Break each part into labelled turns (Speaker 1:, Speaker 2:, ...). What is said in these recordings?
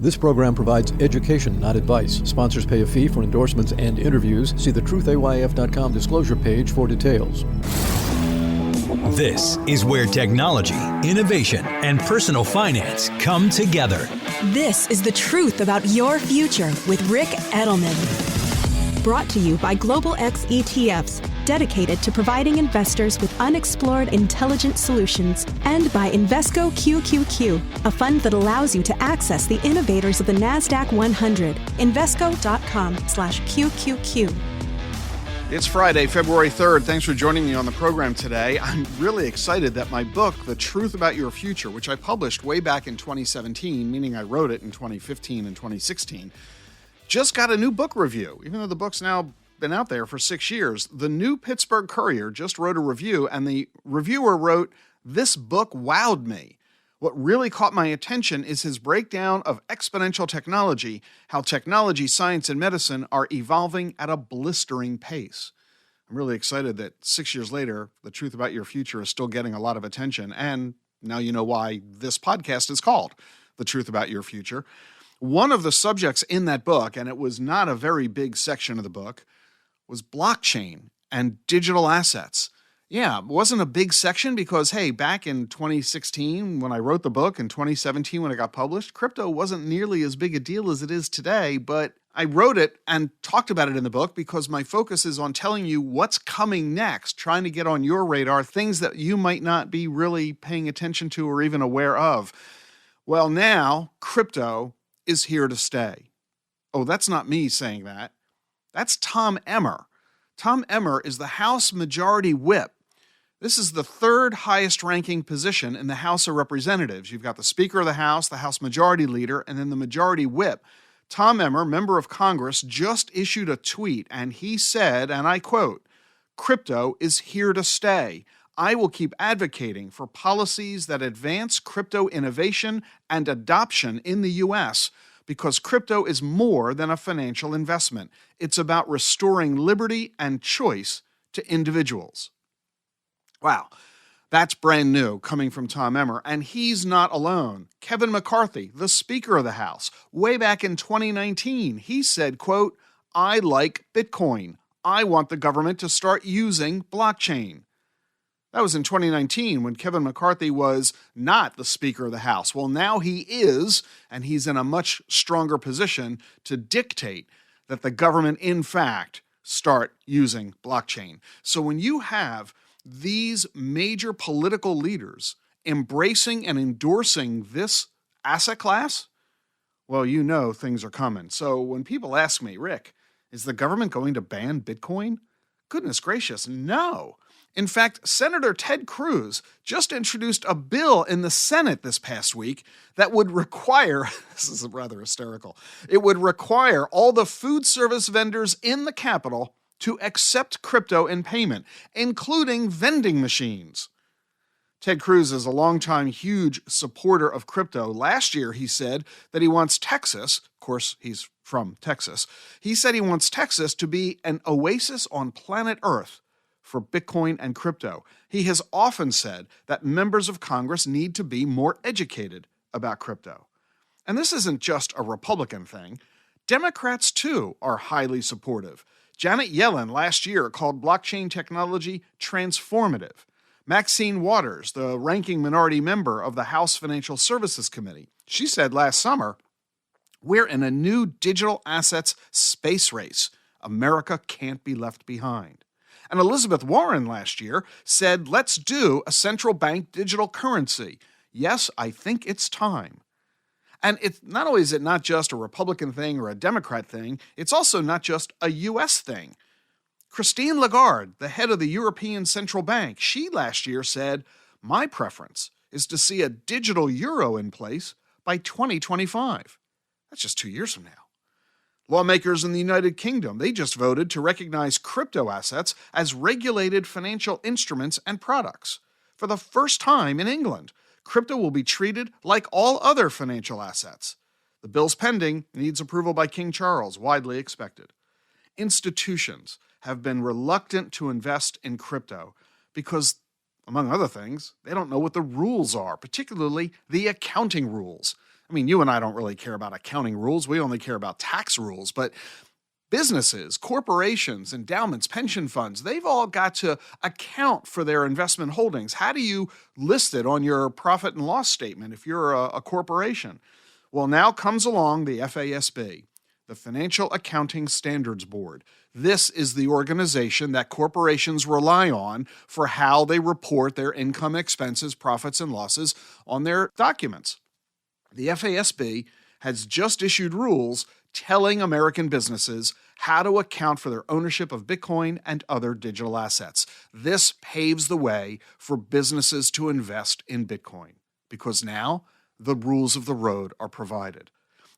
Speaker 1: This program provides education, not advice. Sponsors pay a fee for endorsements and interviews. See the truthayf.com disclosure page for details.
Speaker 2: This is where technology, innovation, and personal finance come together.
Speaker 3: This is The Truth About Your Future with Rick Edelman. Brought to you by Global X ETFs, dedicated to providing investors with unexplored intelligent solutions, and by Invesco QQQ, a fund that allows you to access the innovators of the NASDAQ 100. Invesco.com/QQQ.
Speaker 4: It's Friday, February 3rd. Thanks for joining me on the program today. I'm really excited that my book, The Truth About Your Future, which I published way back in 2017, meaning I wrote it in 2015 and 2016, just got a new book review, even though the book's now been out there for 6 years. The New Pittsburgh Courier just wrote a review, and the reviewer wrote, "This book wowed me. What really caught my attention is his breakdown of exponential technology, how technology, science, and medicine are evolving at a blistering pace." I'm really excited that 6 years later, The Truth About Your Future is still getting a lot of attention, and now you know why this podcast is called The Truth About Your Future. One of the subjects in that book, and it was not a very big section of the book, was blockchain and digital assets. Yeah, it wasn't a big section because, hey, back in 2016 when I wrote the book and 2017 when it got published, crypto wasn't nearly as big a deal as it is today, but I wrote it and talked about it in the book because my focus is on telling you what's coming next, trying to get on your radar, things that you might not be really paying attention to or even aware of. Well, now crypto is here to stay. Oh, that's not me saying that. That's Tom Emmer. Tom Emmer is the House Majority Whip. This is the third highest ranking position in the House of Representatives. You've got the Speaker of the House, the House Majority Leader, and then the Majority Whip. Tom Emmer, member of Congress, just issued a tweet, and he said, and I quote, "Crypto is here to stay. I will keep advocating for policies that advance crypto innovation and adoption in the U.S., because crypto is more than a financial investment. It's about restoring liberty and choice to individuals." Wow, that's brand new coming from Tom Emmer, and he's not alone. Kevin McCarthy, the Speaker of the House, way back in 2019, he said, quote, "I like Bitcoin. I want the government to start using blockchain." That was in 2019 when Kevin McCarthy was not the Speaker of the House. Well, now he is, and he's in a much stronger position to dictate that the government, in fact, start using blockchain. So when you have these major political leaders embracing and endorsing this asset class, well, you know things are coming. So when people ask me, "Rick, is the government going to ban Bitcoin?" Goodness gracious, no. In fact, Senator Ted Cruz just introduced a bill in the Senate this past week that would require, this is rather hysterical, it would require all the food service vendors in the Capitol to accept crypto in payment, including vending machines. Ted Cruz is a longtime huge supporter of crypto. Last year, he said that he wants Texas, of course, he's from Texas, he said he wants Texas to be an oasis on planet Earth for Bitcoin and crypto. He has often said that members of Congress need to be more educated about crypto. And this isn't just a Republican thing. Democrats, too, are highly supportive. Janet Yellen last year called blockchain technology transformative. Maxine Waters, the ranking minority member of the House Financial Services Committee, she said last summer, "We're in a new digital assets space race. America can't be left behind." And Elizabeth Warren last year said, "Let's do a central bank digital currency. Yes, I think it's time." And it's not only is it not just a Republican thing or a Democrat thing, it's also not just a U.S. thing. Christine Lagarde, the head of the European Central Bank, she last year said, "My preference is to see a digital euro in place by 2025. That's just 2 years from now. Lawmakers in the United Kingdom, they just voted to recognize crypto assets as regulated financial instruments and products. For the first time in England, crypto will be treated like all other financial assets. The bill's pending, needs approval by King Charles, widely expected. Institutions have been reluctant to invest in crypto because, among other things, they don't know what the rules are, particularly the accounting rules. I mean, you and I don't really care about accounting rules. We only care about tax rules. But businesses, corporations, endowments, pension funds, they've all got to account for their investment holdings. How do you list it on your profit and loss statement if you're a corporation? Well, now comes along the FASB, the Financial Accounting Standards Board. This is the organization that corporations rely on for how they report their income, expenses, profits, and losses on their documents. The FASB has just issued rules telling American businesses how to account for their ownership of Bitcoin and other digital assets. This paves the way for businesses to invest in Bitcoin because now the rules of the road are provided.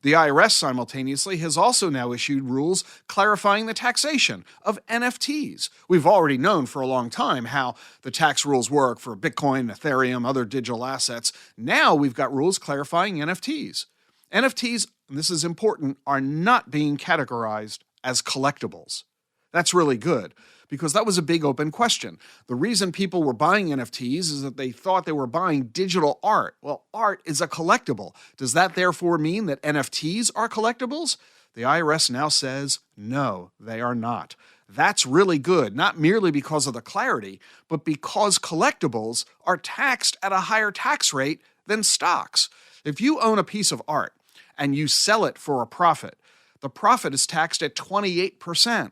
Speaker 4: The IRS simultaneously has also now issued rules clarifying the taxation of NFTs. We've already known for a long time how the tax rules work for Bitcoin, Ethereum, other digital assets. Now we've got rules clarifying NFTs. NFTs, and this is important, are not being categorized as collectibles. That's really good because that was a big open question. The reason people were buying NFTs is that they thought they were buying digital art. Well, art is a collectible. Does that therefore mean that NFTs are collectibles? The IRS now says, no, they are not. That's really good, not merely because of the clarity, but because collectibles are taxed at a higher tax rate than stocks. If you own a piece of art and you sell it for a profit, the profit is taxed at 28%.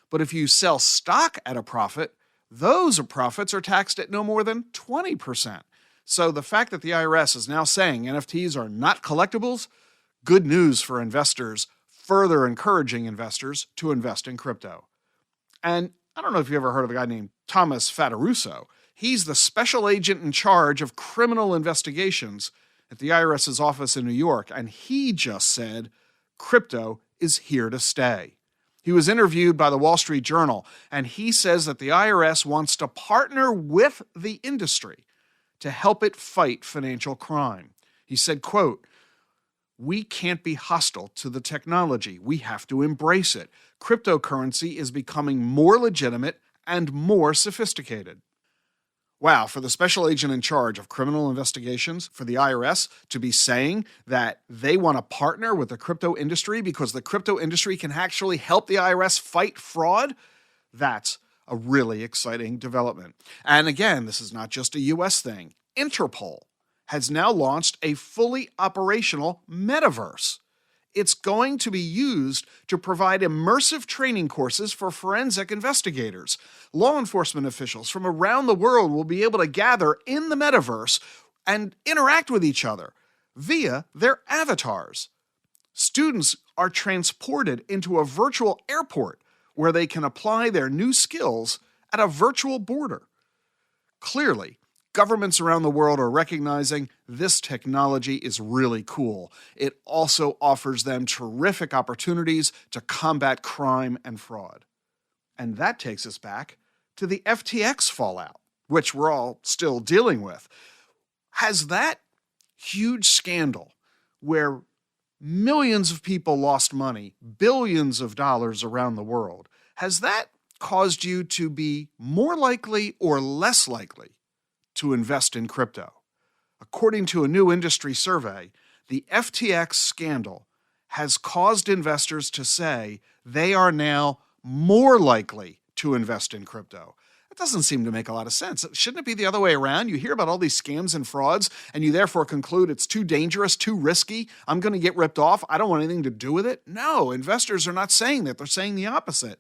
Speaker 4: But if you sell stock at a profit, those profits are taxed at no more than 20%. So the fact that the IRS is now saying NFTs are not collectibles, good news for investors, further encouraging investors to invest in crypto. And I don't know if you ever heard of a guy named Thomas Fataruso. He's the special agent in charge of criminal investigations at the IRS's office in New York, and he just said, crypto is here to stay. He was interviewed by the Wall Street Journal, and he says that the IRS wants to partner with the industry to help it fight financial crime. He said, quote, "We can't be hostile to the technology. We have to embrace it. Cryptocurrency is becoming more legitimate and more sophisticated." Wow, for the special agent in charge of criminal investigations for the IRS to be saying that they want to partner with the crypto industry because the crypto industry can actually help the IRS fight fraud, that's a really exciting development. And again, this is not just a US thing. Interpol has now launched a fully operational metaverse. It's going to be used to provide immersive training courses for forensic investigators. Law enforcement officials from around the world will be able to gather in the metaverse and interact with each other via their avatars. Students are transported into a virtual airport where they can apply their new skills at a virtual border. Clearly, governments around the world are recognizing this technology is really cool. It also offers them terrific opportunities to combat crime and fraud. And that takes us back to the FTX fallout, which we're all still dealing with. Has that huge scandal where millions of people lost money, billions of dollars around the world, has that caused you to be more likely or less likely to invest in crypto? According to a new industry survey, the FTX scandal has caused investors to say they are now more likely to invest in crypto. That doesn't seem to make a lot of sense. Shouldn't it be the other way around? You hear about all these scams and frauds, and you therefore conclude it's too dangerous, too risky, I'm going to get ripped off, I don't want anything to do with it? No, investors are not saying that. They're saying the opposite.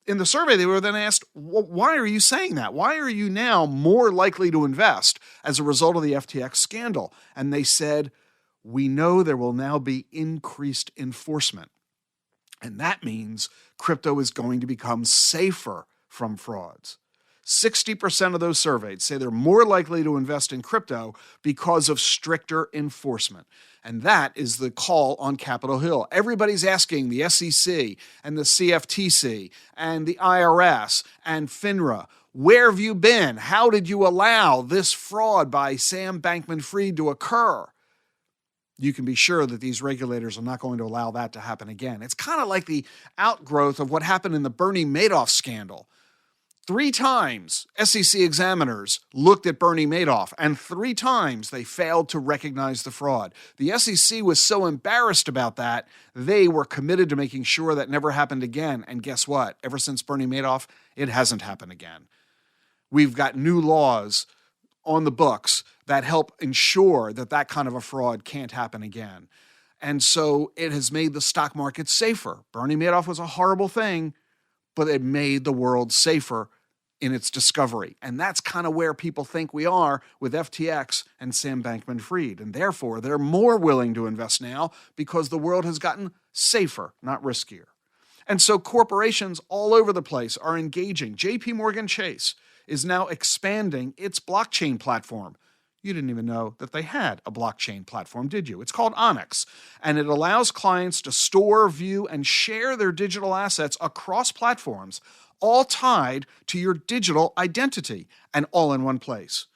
Speaker 4: In the survey, they were then asked, why are you saying that? Why are you now more likely to invest as a result of the FTX scandal? And they said, we know there will now be increased enforcement. And that means crypto is going to become safer from frauds. 60% of those surveyed say they're more likely to invest in crypto because of stricter enforcement. And that is the call on Capitol Hill. Everybody's asking the SEC and the CFTC and the IRS and FINRA, where have you been? How did you allow this fraud by Sam Bankman-Fried to occur? You can be sure that these regulators are not going to allow that to happen again. It's kind of like the outgrowth of what happened in the Bernie Madoff scandal. 3 times SEC examiners looked at Bernie Madoff, and 3 times they failed to recognize the fraud. The SEC was so embarrassed about that, they were committed to making sure that never happened again. And guess what? Ever since Bernie Madoff, it hasn't happened again. We've got new laws on the books that help ensure that that kind of a fraud can't happen again. And so it has made the stock market safer. Bernie Madoff was a horrible thing, but it made the world safer in its discovery. And that's kind of where people think we are with FTX and Sam Bankman-Fried. And therefore, they're more willing to invest now because the world has gotten safer, not riskier. And so corporations all over the place are engaging. JP Morgan Chase is now expanding its blockchain platform. You didn't even know that they had a blockchain platform, did you? It's called Onyx, and it allows clients to store, view, and share their digital assets across platforms, all tied to your digital identity and all in one place.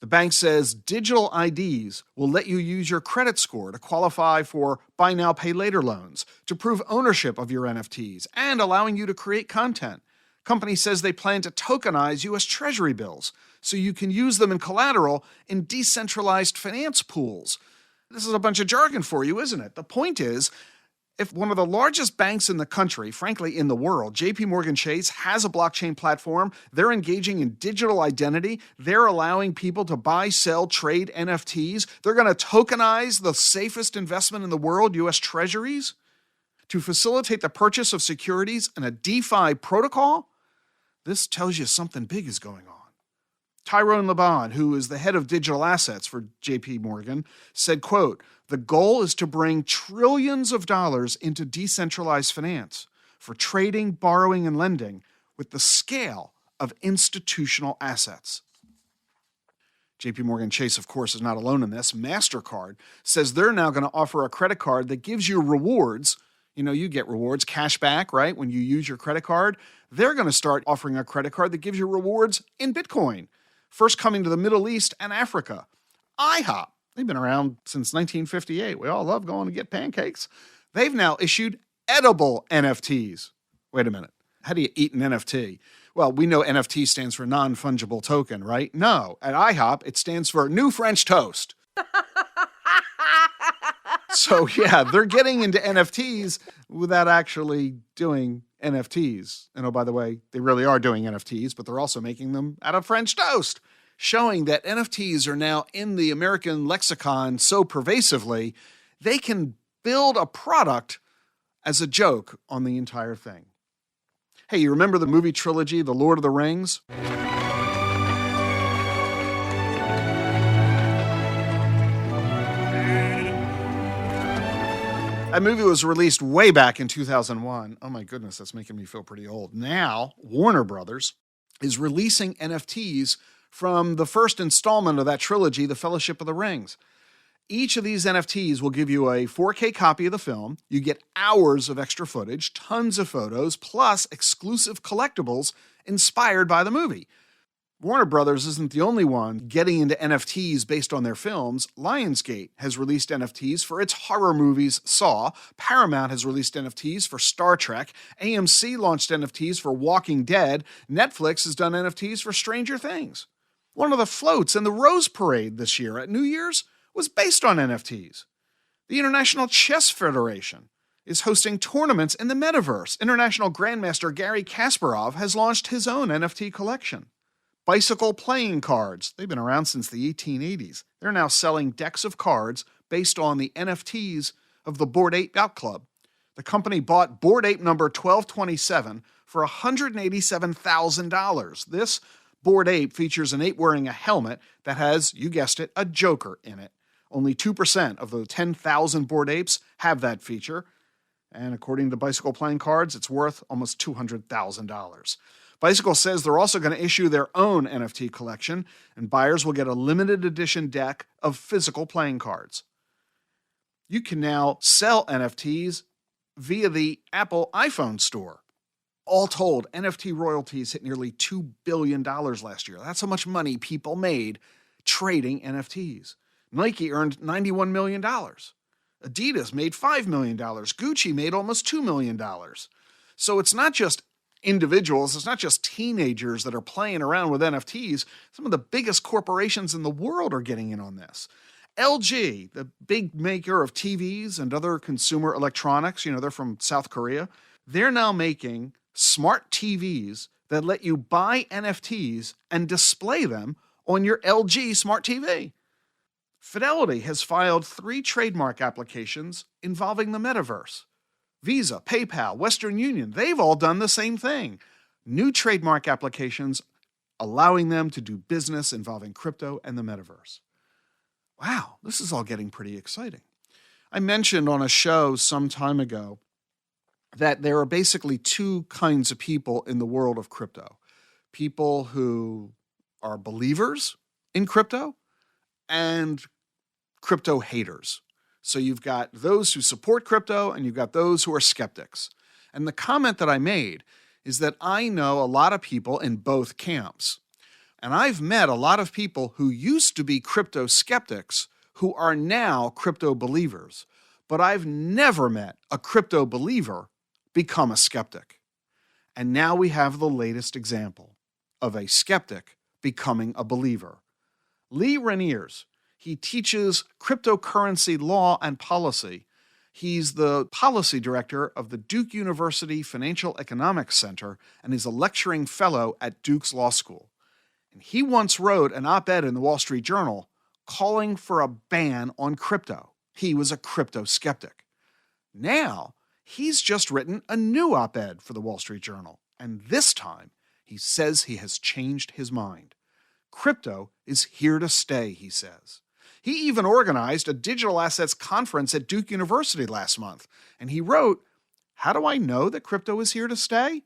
Speaker 4: The bank says digital IDs will let you use your credit score to qualify for buy now, pay later loans, to prove ownership of your NFTs, and allowing you to create content. Company says they plan to tokenize U.S. Treasury bills so you can use them in collateral in decentralized finance pools. This is a bunch of jargon for you, isn't it? The point is, if one of the largest banks in the country, frankly in the world, JP Morgan Chase, has a blockchain platform, they're engaging in digital identity, they're allowing people to buy, sell, trade NFTs, they're going to tokenize the safest investment in the world, U.S. Treasuries, to facilitate the purchase of securities in a DeFi protocol. This tells you something big is going on. Tyrone Laban, who is the head of digital assets for JP Morgan, said, quote, "The goal is to bring trillions of dollars into decentralized finance for trading, borrowing, and lending with the scale of institutional assets." JP Morgan Chase, of course, is not alone in this. MasterCard says they're now going to offer a credit card that gives you rewards. You know, you get rewards, cash back, right, when you use your credit card. They're going to start offering a credit card that gives you rewards in Bitcoin. First coming to the Middle East and Africa. IHOP, they've been around since 1958. We all love going to get pancakes. They've now issued edible NFTs. Wait a minute. How do you eat an NFT? Well, we know NFT stands for non-fungible token, right? No. At IHOP, it stands for New French Toast. So, yeah, they're getting into NFTs without actually doing NFTs. And oh, by the way, they really are doing NFTs, but they're also making them out of French toast, showing that NFTs are now in the American lexicon so pervasively, they can build a product as a joke on the entire thing. Hey, you remember the movie trilogy, The Lord of the Rings? That movie was released way back in 2001. Oh my goodness, that's making me feel pretty old. Now, Warner Brothers is releasing NFTs from the first installment of that trilogy, The Fellowship of the Rings. Each of these NFTs will give you a 4K copy of the film. You get hours of extra footage, tons of photos, plus exclusive collectibles inspired by the movie. Warner Brothers isn't the only one getting into NFTs based on their films. Lionsgate has released NFTs for its horror movies Saw. Paramount has released NFTs for Star Trek. AMC launched NFTs for Walking Dead. Netflix has done NFTs for Stranger Things. One of the floats in the Rose Parade this year at New Year's was based on NFTs. The International Chess Federation is hosting tournaments in the metaverse. International Grandmaster Garry Kasparov has launched his own NFT collection. Bicycle playing cards, they've been around since the 1880s. They're now selling decks of cards based on the NFTs of the Bored Ape Yacht Club. The company bought Bored Ape number 1227 for $187,000. This Bored Ape features an ape wearing a helmet that has, you guessed it, a Joker in it. Only 2% of the 10,000 Bored Apes have that feature. And according to Bicycle Playing Cards, it's worth almost $200,000. Bicycle says they're also going to issue their own NFT collection, and buyers will get a limited edition deck of physical playing cards. You can now sell NFTs via the Apple iPhone store. All told, NFT royalties hit nearly $2 billion last year. That's how much money people made trading NFTs. Nike earned $91 million. Adidas made $5 million. Gucci made almost $2 million. So it's not just individuals. It's not just teenagers that are playing around with NFTs. Some of the biggest corporations in the world are getting in on this. LG, the big maker of TVs and other consumer electronics, they're from South Korea. They're now making smart TVs that let you buy NFTs and display them on your LG smart TV. Fidelity has filed 3 trademark applications involving the metaverse. Visa, PayPal, Western Union, they've all done the same thing. New trademark applications allowing them to do business involving crypto and the metaverse. Wow, this is all getting pretty exciting. I mentioned on a show some time ago that there are basically 2 kinds of people in the world of crypto. People who are believers in crypto and crypto haters. So you've got those who support crypto and you've got those who are skeptics. And the comment that I made is that I know a lot of people in both camps. And I've met a lot of people who used to be crypto skeptics who are now crypto believers. But I've never met a crypto believer become a skeptic. And now we have the latest example of a skeptic becoming a believer. Lee Raniers, he teaches cryptocurrency law and policy. He's the policy director of the Duke University Financial Economics Center, and he's a lecturing fellow at Duke's Law School. And he once wrote an op-ed in the Wall Street Journal calling for a ban on crypto. He was a crypto skeptic. Now, he's just written a new op-ed for the Wall Street Journal, and this time he says he has changed his mind. Crypto is here to stay, he says. He even organized a digital assets conference at Duke University last month, and he wrote, "How do I know that crypto is here to stay?"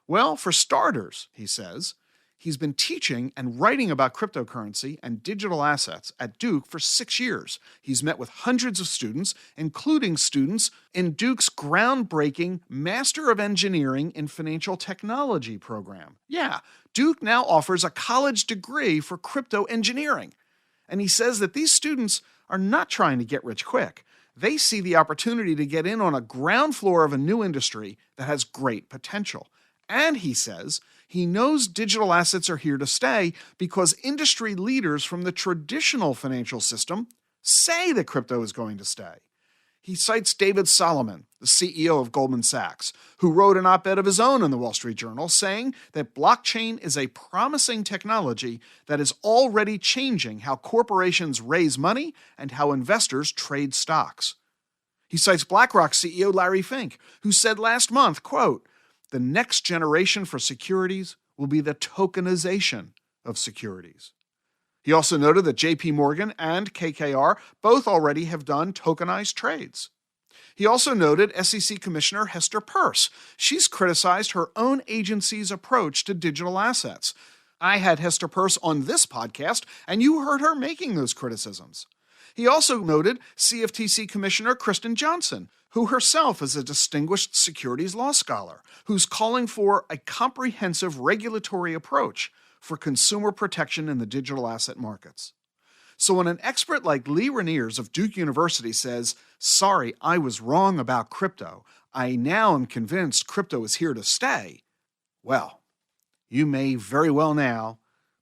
Speaker 4: Well, for starters, he says, he's been teaching and writing about cryptocurrency and digital assets at Duke for 6 years. He's met with hundreds of students, including students in Duke's groundbreaking Master of Engineering in Financial Technology program. Yeah, Duke now offers a college degree for crypto engineering. And he says that these students are not trying to get rich quick. They see the opportunity to get in on a ground floor of a new industry that has great potential. And he says he knows digital assets are here to stay because industry leaders from the traditional financial system say that crypto is going to stay. He cites David Solomon, the CEO of Goldman Sachs, who wrote an op-ed of his own in the Wall Street Journal saying that blockchain is a promising technology that is already changing how corporations raise money and how investors trade stocks. He cites BlackRock CEO Larry Fink, who said last month, quote, "The next generation for securities will be the tokenization of securities." He also noted that JP Morgan and KKR both already have done tokenized trades. He also noted SEC Commissioner Hester Peirce. She's criticized her own agency's approach to digital assets. I had Hester Peirce on this podcast, and you heard her making those criticisms. He also noted CFTC Commissioner Kristen Johnson, who herself is a distinguished securities law scholar, who's calling for a comprehensive regulatory approach for consumer protection in the digital asset markets. So when an expert like Lee Raniers of Duke University says, "Sorry, I was wrong about crypto. I now am convinced crypto is here to stay," well, you may very well now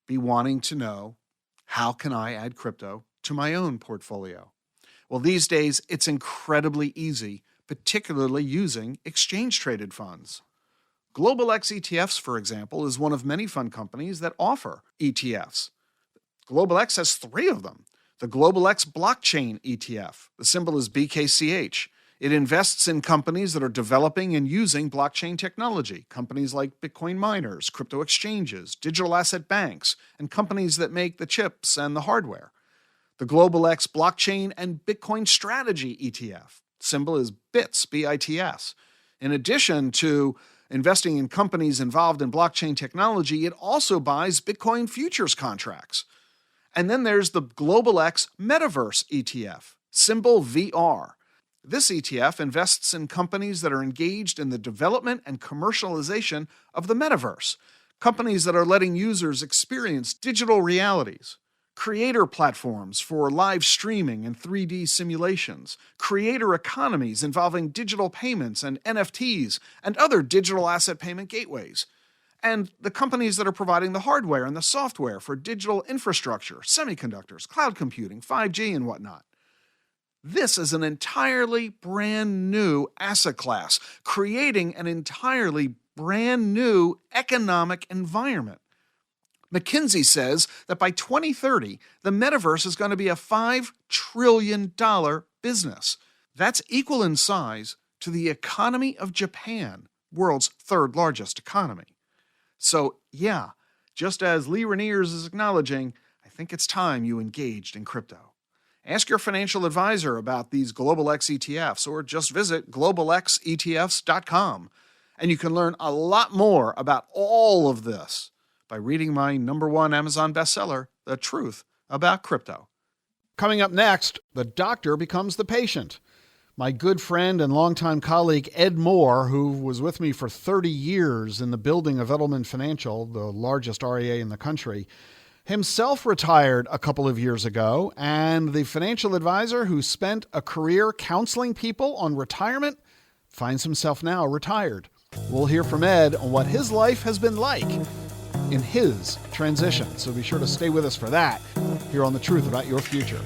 Speaker 4: be wanting to know, how can I add crypto to my own portfolio? Well, these days, it's incredibly easy, particularly using exchange-traded funds. Global X ETFs, for example, is one of many fund companies that offer ETFs. Global X has 3 of them. The Global X Blockchain ETF, the symbol is BKCH. It invests in companies that are developing and using blockchain technology, companies like Bitcoin miners, crypto exchanges, digital asset banks, and companies that make the chips and the hardware. The Global X Blockchain and Bitcoin Strategy ETF, symbol is BITS, BITS. In addition to investing in companies involved in blockchain technology, it also buys Bitcoin futures contracts. And then there's the Global X Metaverse ETF, symbol VR. This ETF invests in companies that are engaged in the development and commercialization of the metaverse, companies that are letting users experience digital realities, creator platforms for live streaming and 3D simulations, creator economies involving digital payments and NFTs and other digital asset payment gateways, and the companies that are providing the hardware and the software for digital infrastructure, semiconductors, cloud computing, 5G, and whatnot. This is an entirely brand new asset class, creating an entirely brand new economic environment. McKinsey says that by 2030, the metaverse is going to be a $5 trillion business. That's equal in size to the economy of Japan, world's third largest economy. So, yeah, just as Lee Raniers is acknowledging, I think it's time you engaged in crypto. Ask your financial advisor about these Global X ETFs or just visit globalxetfs.com. And you can learn a lot more about all of this by reading my #1 Amazon bestseller, The Truth About Crypto. Coming up next, the doctor becomes the patient. My good friend and longtime colleague Ed Moore, who was with me for 30 years in the building of Edelman Financial, the largest RIA in the country, himself retired a couple of years ago, and the financial advisor who spent a career counseling people on retirement finds himself now retired. We'll hear from Ed on what his life has been like in his transition. So be sure to stay with us for that here on The Truth About Your Future.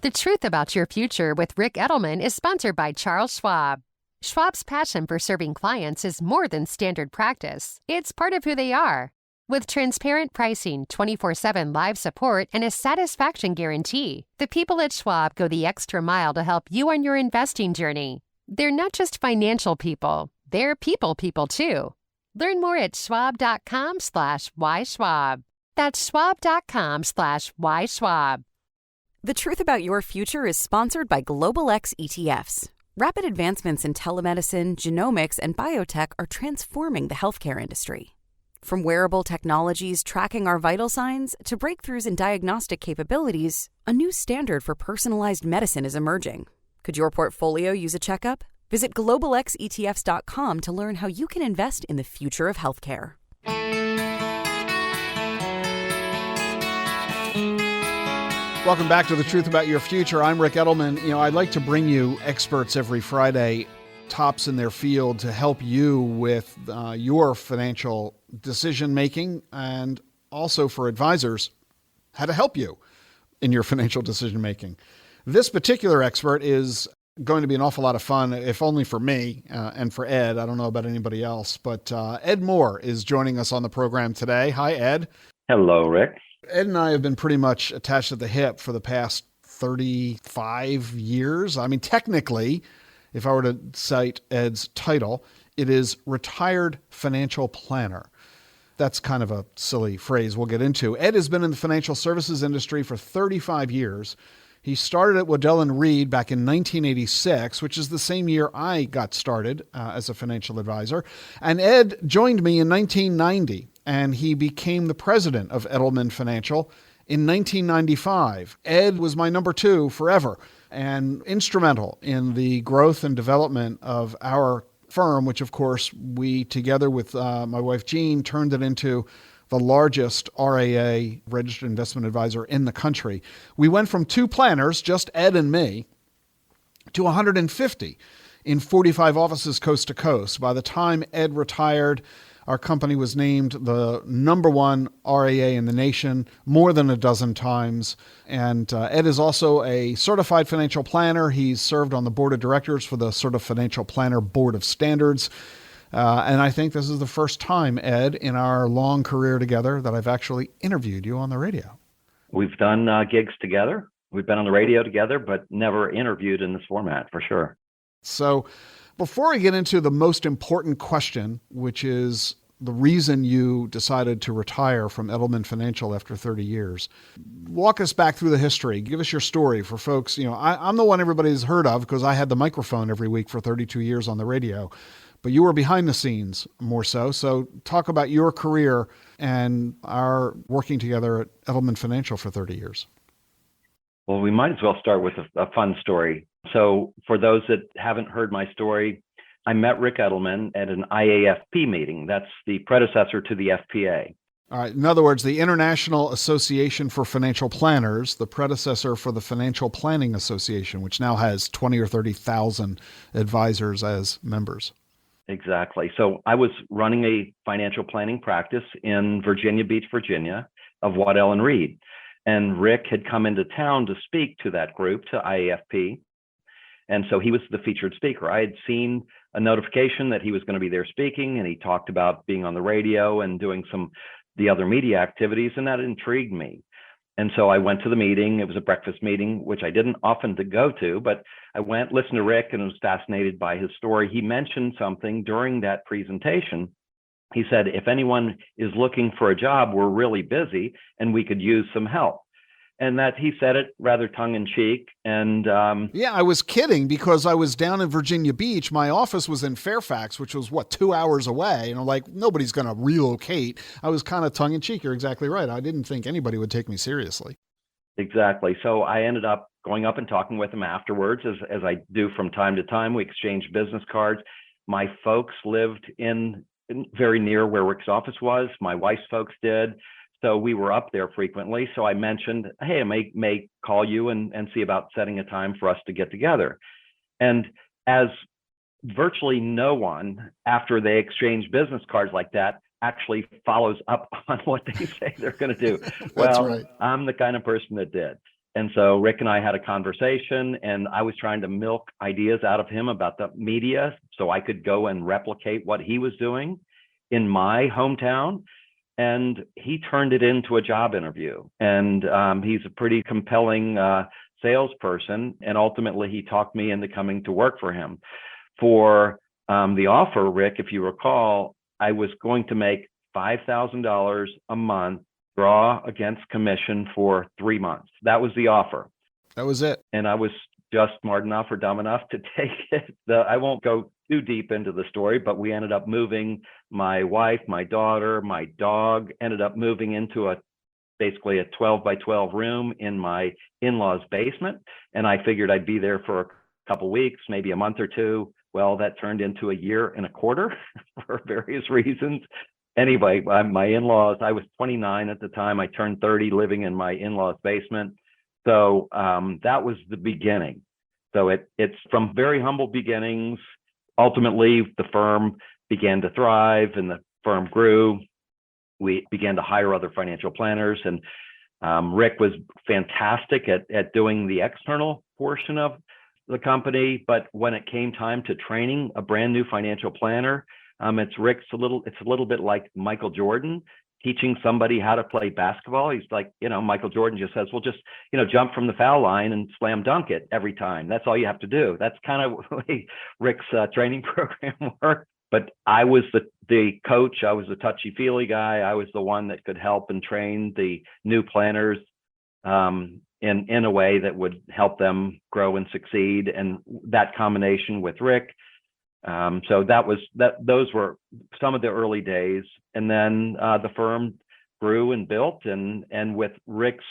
Speaker 5: The Truth About Your Future with Rick Edelman is sponsored by Charles Schwab. Schwab's passion for serving clients is more than standard practice. It's part of who they are. With transparent pricing, 24/7 live support, and a satisfaction guarantee, the people at Schwab go the extra mile to help you on your investing journey. They're not just financial people, they're people too. Learn more at schwab.com/whyschwab. That's schwab.com/whyschwab.
Speaker 6: The Truth About Your Future is sponsored by Global X ETFs. Rapid advancements in telemedicine, genomics, and biotech are transforming the healthcare industry. From wearable technologies tracking our vital signs to breakthroughs in diagnostic capabilities, a new standard for personalized medicine is emerging. Could your portfolio use a checkup? Visit globalxetfs.com to learn how you can invest in the future of healthcare.
Speaker 4: Welcome back to The Truth About Your Future. I'm Rick Edelman. I'd like to bring you experts every Friday, tops in their field, to help you with your financial decision-making, and also for advisors, how to help you in your financial decision-making. This particular expert is going to be an awful lot of fun, if only for me and for Ed. I don't know about anybody else, but Ed Moore is joining us on the program today. Hi, Ed.
Speaker 7: Hello, Rick.
Speaker 4: Ed and I have been pretty much attached at the hip for the past 35 years. I mean, technically, if I were to cite Ed's title, it is Retired Financial Planner. That's kind of a silly phrase we'll get into. Ed has been in the financial services industry for 35 years. He started at Waddell & Reed back in 1986, which is the same year I got started as a financial advisor. And Ed joined me in 1990. And he became the president of Edelman Financial in 1995. Ed was my #2 forever and instrumental in the growth and development of our firm, which, of course, we, together with my wife, Jean, turned it into the largest RIA, registered investment advisor, in the country. We went from 2 planners, just Ed and me, to 150 in 45 offices coast to coast. By the time Ed retired, our company was named the #1 RIA in the nation more than a dozen times. And Ed is also a certified financial planner. He's served on the board of directors for the Sort of Financial Planner Board of Standards. And I think this is the first time, Ed, in our long career together that I've actually interviewed you on the radio.
Speaker 7: We've done gigs together. We've been on the radio together, but never interviewed in this format, for sure.
Speaker 4: So before we get into the most important question, which is the reason you decided to retire from Edelman Financial after 30 years, walk us back through the history. Give us your story for folks. I'm the one everybody's heard of because I had the microphone every week for 32 years on the radio, but you were behind the scenes more so. So talk about your career and our working together at Edelman Financial for 30 years.
Speaker 7: Well, we might as well start with a fun story. So for those that haven't heard my story, I met Rick Edelman at an IAFP meeting. That's the predecessor to the FPA.
Speaker 4: All right. In other words, the International Association for Financial Planners, the predecessor for the Financial Planning Association, which now has 20 or 30,000 advisors as members.
Speaker 7: Exactly. So I was running a financial planning practice in Virginia Beach, Virginia, of Waddell & Reed. And Rick had come into town to speak to that group, to IAFP. And so he was the featured speaker. I had seen a notification that he was going to be there speaking, and he talked about being on the radio and doing the other media activities, and that intrigued me. And so I went to the meeting. It was a breakfast meeting, which I didn't often go to, but I went, listened to Rick, and was fascinated by his story. He mentioned something during that presentation. He said, if anyone is looking for a job, we're really busy and we could use some help. And that he said it rather tongue in cheek. And
Speaker 4: yeah, I was kidding because I was down in Virginia Beach. My office was in Fairfax, which was 2 hours away. And I'm like, nobody's going to relocate. I was kind of tongue in cheek. You're exactly right. I didn't think anybody would take me seriously.
Speaker 7: Exactly. So I ended up going up and talking with him afterwards, as I do from time to time. We exchanged business cards. My folks lived in very near where Rick's office was. My wife's folks did. So we were up there frequently. So I mentioned, hey, I may call you and see about setting a time for us to get together. And as virtually no one, after they exchange business cards like that, actually follows up on what they say they're going to do. Well, right. I'm the kind of person that did. And so Rick and I had a conversation, and I was trying to milk ideas out of him about the media so I could go and replicate what he was doing in my hometown. And he turned it into a job interview. And he's a pretty compelling salesperson. And ultimately, he talked me into coming to work for him. For the offer, Rick, if you recall, I was going to make $5,000 a month, draw against commission for 3 months. That was the offer.
Speaker 4: That was it.
Speaker 7: And I was just smart enough or dumb enough to take it. I won't go too deep into the story, but we ended up moving. My wife, my daughter, my dog ended up moving into basically a 12 by 12 room in my in-laws' basement. And I figured I'd be there for a couple weeks, maybe a month or two. Well, that turned into a year and a quarter for various reasons. Anyway, my in-laws, I was 29 at the time. I turned 30 living in my in-laws' basement. So that was the beginning. So it's from very humble beginnings. Ultimately, the firm began to thrive and the firm grew. We began to hire other financial planners, and Rick was fantastic at doing the external portion of the company. But when it came time to training a brand new financial planner, it's a little bit like Michael Jordan teaching somebody how to play basketball. He's like, Michael Jordan just says, well, just, jump from the foul line and slam dunk it every time. That's all you have to do. That's kind of the way Rick's training program worked. But I was the coach. I was the touchy-feely guy. I was the one that could help and train the new planners in a way that would help them grow and succeed. And that combination with Rick, so those were some of the early days. And then the firm grew and built, and with Rick's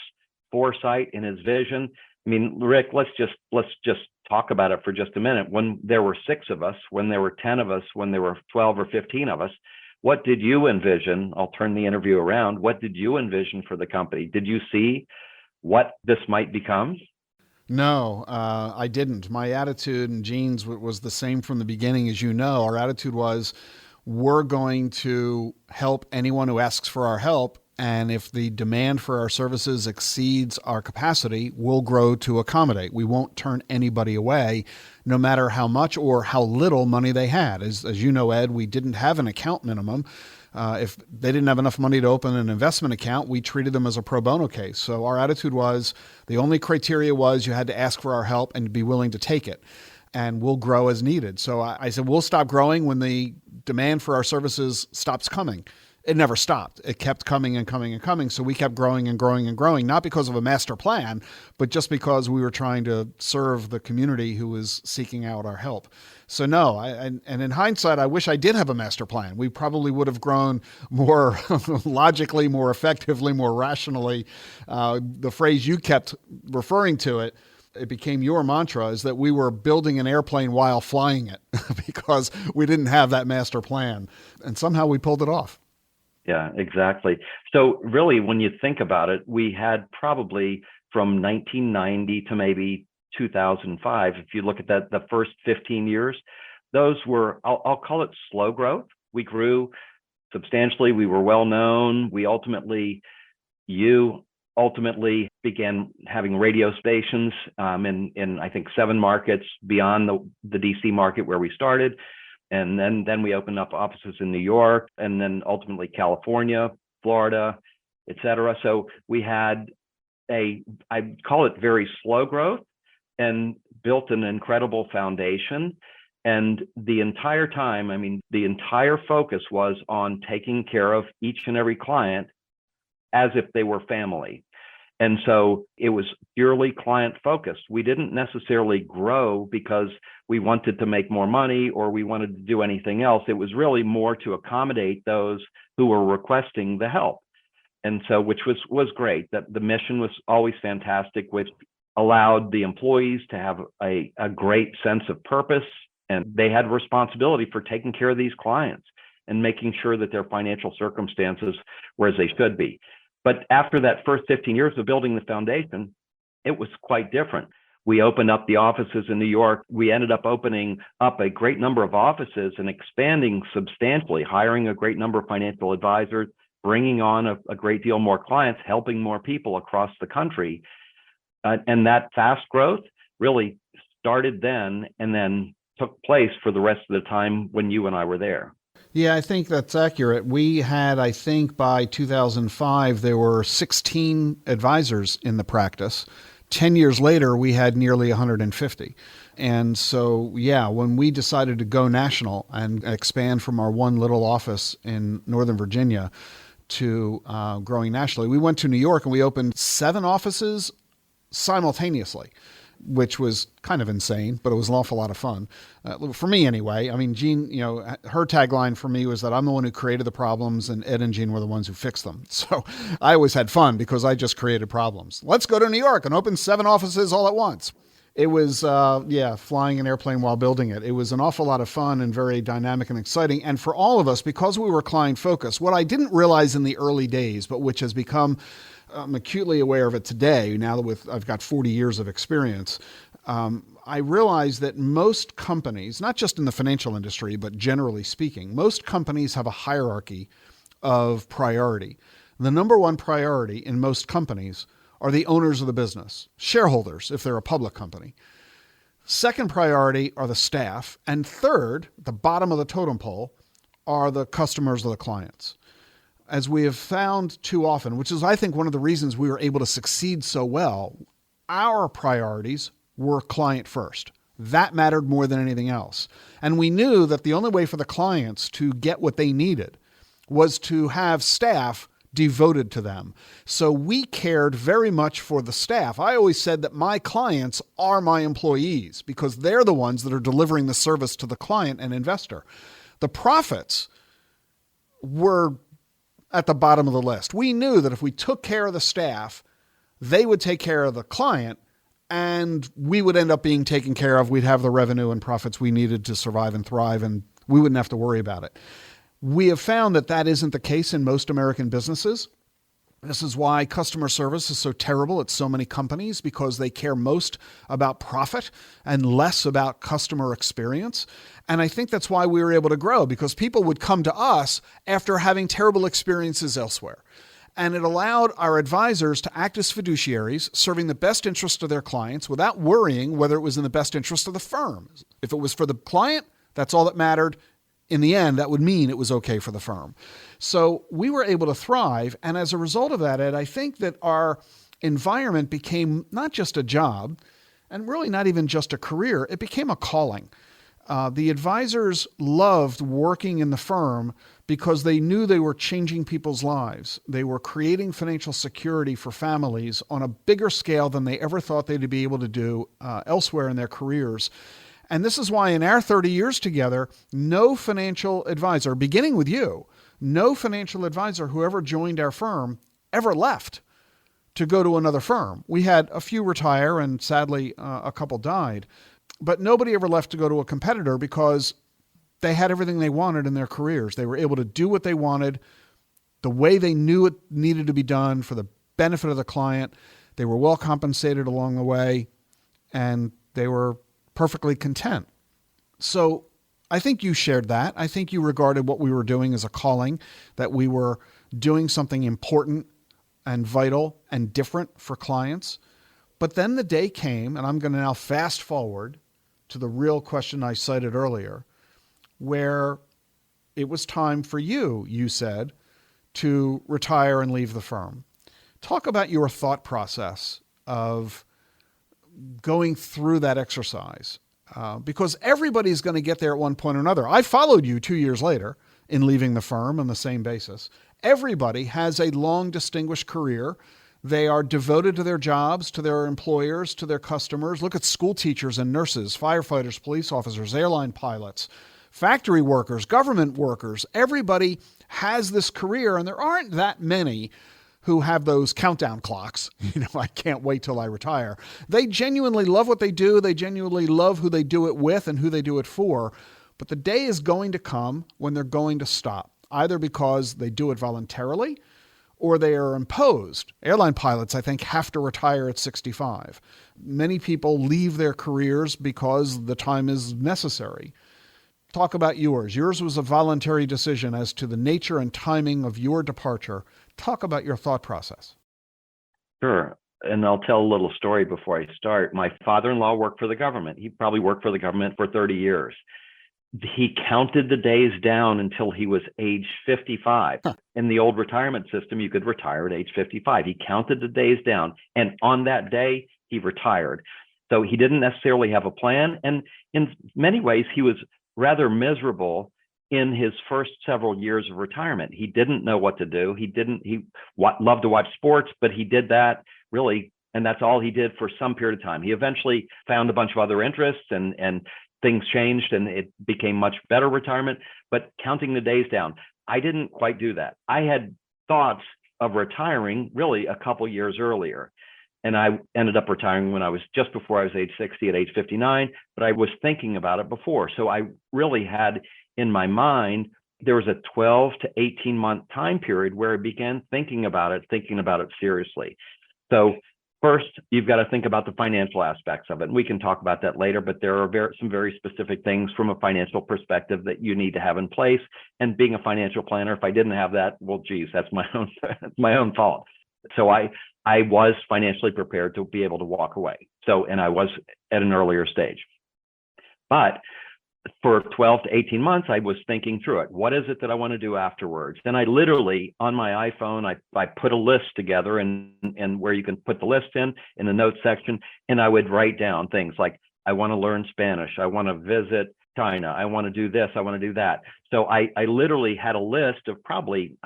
Speaker 7: foresight and his vision. I mean, Rick, let's just talk about it for just a minute. When there were 6 of us, when there were 10 of us, when there were 12 or 15 of us, what did you envision? I'll turn the interview around. What did you envision for the company? Did you see what this might become?
Speaker 4: No, I didn't. My attitude and Gene's was the same from the beginning. As you know, our attitude was, we're going to help anyone who asks for our help. And if the demand for our services exceeds our capacity, we'll grow to accommodate. We won't turn anybody away, no matter how much or how little money they had. As you know, Ed, we didn't have an account minimum. If they didn't have enough money to open an investment account, we treated them as a pro bono case. So our attitude was, the only criteria was you had to ask for our help and be willing to take it, and we'll grow as needed. So I said, we'll stop growing when the demand for our services stops coming. It never stopped. It kept coming and coming and coming. So we kept growing and growing and growing, not because of a master plan, but just because we were trying to serve the community who was seeking out our help. So no, and in hindsight, I wish I did have a master plan. We probably would have grown more logically, more effectively, more rationally. The phrase you kept referring to it, it became your mantra, is that we were building an airplane while flying it because we didn't have that master plan. And somehow we pulled it off.
Speaker 7: Yeah, exactly. So really, when you think about it, we had probably from 1990 to maybe 2005, if you look at that, the first 15 years, those were, I'll call it slow growth. We grew substantially. We were well known. You ultimately began having radio stations in I think 7 markets beyond the DC market where we started. And then we opened up offices in New York, and then ultimately California, Florida, et cetera. So we had I call it very slow growth, and built an incredible foundation. And the entire time, I mean, the entire focus was on taking care of each and every client as if they were family. And so it was purely client focused. We didn't necessarily grow because we wanted to make more money or we wanted to do anything else. It was really more to accommodate those who were requesting the help. And so, which was great. That the mission was always fantastic, which allowed the employees to have a great sense of purpose, and they had responsibility for taking care of these clients and making sure that their financial circumstances were as they should be. But after that first 15 years of building the foundation, it was quite different. We opened up the offices in New York. We ended up opening up a great number of offices and expanding substantially, hiring a great number of financial advisors, bringing on a great deal more clients, helping more people across the country. And that fast growth really started then and then took place for the rest of the time when you and I were there.
Speaker 4: Yeah, I think that's accurate. We had, I think by 2005, there were 16 advisors in the practice. 10 years later, we had nearly 150. And so, yeah, when we decided to go national and expand from our one little office in Northern Virginia to growing nationally, we went to New York and we opened 7 offices simultaneously, which was kind of insane, but it was an awful lot of fun. For me anyway. I mean, Jean, her tagline for me was that I'm the one who created the problems and Ed and Jean were the ones who fixed them. So I always had fun because I just created problems. Let's go to New York and open 7 offices all at once. It was, flying an airplane while building it. It was an awful lot of fun and very dynamic and exciting. And for all of us, because we were client focused, what I didn't realize in the early days, but which has become, I'm acutely aware of it today, now that I've got 40 years of experience, I realized that most companies, not just in the financial industry, but generally speaking, most companies have a hierarchy of priority. The number one priority in most companies are the owners of the business, shareholders, if they're a public company. Second priority are the staff. And third, the bottom of the totem pole, are the customers or the clients. As we have found too often, which is, I think, one of the reasons we were able to succeed so well, our priorities were client first. That mattered more than anything else. And we knew that the only way for the clients to get what they needed was to have staff devoted to them. So we cared very much for the staff. I always said that my clients are my employees because they're the ones that are delivering the service to the client and investor. The profits were at the bottom of the list. We knew that if we took care of the staff, they would take care of the client and we would end up being taken care of. We'd have the revenue and profits we needed to survive and thrive, and we wouldn't have to worry about it. We have found that that isn't the case in most American businesses. This is why customer service is so terrible at so many companies, because they care most about profit and less about customer experience. And I think that's why we were able to grow, because people would come to us after having terrible experiences elsewhere. And it allowed our advisors to act as fiduciaries, serving the best interest of their clients without worrying whether it was in the best interest of the firm. If it was for the client, that's all that mattered. In the end, that would mean it was okay for the firm. So we were able to thrive. And as a result of that, Ed, I think that our environment became not just a job and really not even just a career. It became a calling. The advisors loved working in the firm because they knew they were changing people's lives. They were creating financial security for families on a bigger scale than they ever thought they'd be able to do elsewhere in their careers. And this is why in our 30 years together, no financial advisor, beginning with you, no financial advisor who ever joined our firm ever left. to go to another firm. We had a few retire, and sadly, a couple died. But nobody ever left to go to a competitor because they had everything they wanted in their careers. They were able to do what they wanted the way they knew it needed to be done for the benefit of the client. They were well compensated along the way, and they were perfectly content. So I think you shared that. I think you regarded what we were doing as a calling, that we were doing something important and vital and different for clients. But then the day came, and I'm going to now fast forward to the real question I cited earlier, where it was time for you said, to retire and leave the firm. Talk about your thought process of going through that exercise, because everybody's going to get there at one point or another. I followed you 2 years later in leaving the firm on the same basis. Everybody has a long, distinguished career. They are devoted to their jobs, to their employers, to their customers. Look at school teachers and nurses, firefighters, police officers, airline pilots, factory workers, government workers. Everybody has this career, and there aren't that many who have those countdown clocks. I can't wait till I retire. They genuinely love what they do. They genuinely love who they do it with and who they do it for. But the day is going to come when they're going to stop, either because they do it voluntarily or they are imposed. Airline pilots, I think, have to retire at 65. Many people leave their careers because the time is necessary. Talk about yours. Yours was a voluntary decision as to the nature and timing of your departure. Talk about your thought process.
Speaker 7: Sure. And I'll tell a little story before I start. My father-in-law worked for the government. He probably worked for the government for 30 years. He counted the days down until he was age 55. In the old retirement system, you could retire at age 55. He counted the days down, and on that day, he retired. So he didn't necessarily have a plan. And in many ways, he was rather miserable in his first several years of retirement. He didn't know what to do. He loved to watch sports, but he did that really, and that's all he did for some period of time. He eventually found a bunch of other interests, and things changed, and it became much better retirement. But counting the days down, I didn't quite do that. I had thoughts of retiring really a couple years earlier. And I ended up retiring when I was just before I was age 60 at age 59, but I was thinking about it before. So I really had in my mind, there was a 12 to 18 month time period where I began thinking about it seriously. So first, you've got to think about the financial aspects of it. And we can talk about that later, but there are some very specific things from a financial perspective that you need to have in place. And being a financial planner, if I didn't have that, well, geez, that's my own fault. So I was financially prepared to be able to walk away. And I was at an earlier stage. But for 12 to 18 months, I was thinking through it. What is it that I want to do afterwards? Then I literally, on my iPhone, I put a list together, and where you can put the list in the notes section, and I would write down things like, I want to learn Spanish. I want to visit China. I want to do this. I want to do that. So I literally had a list of probably,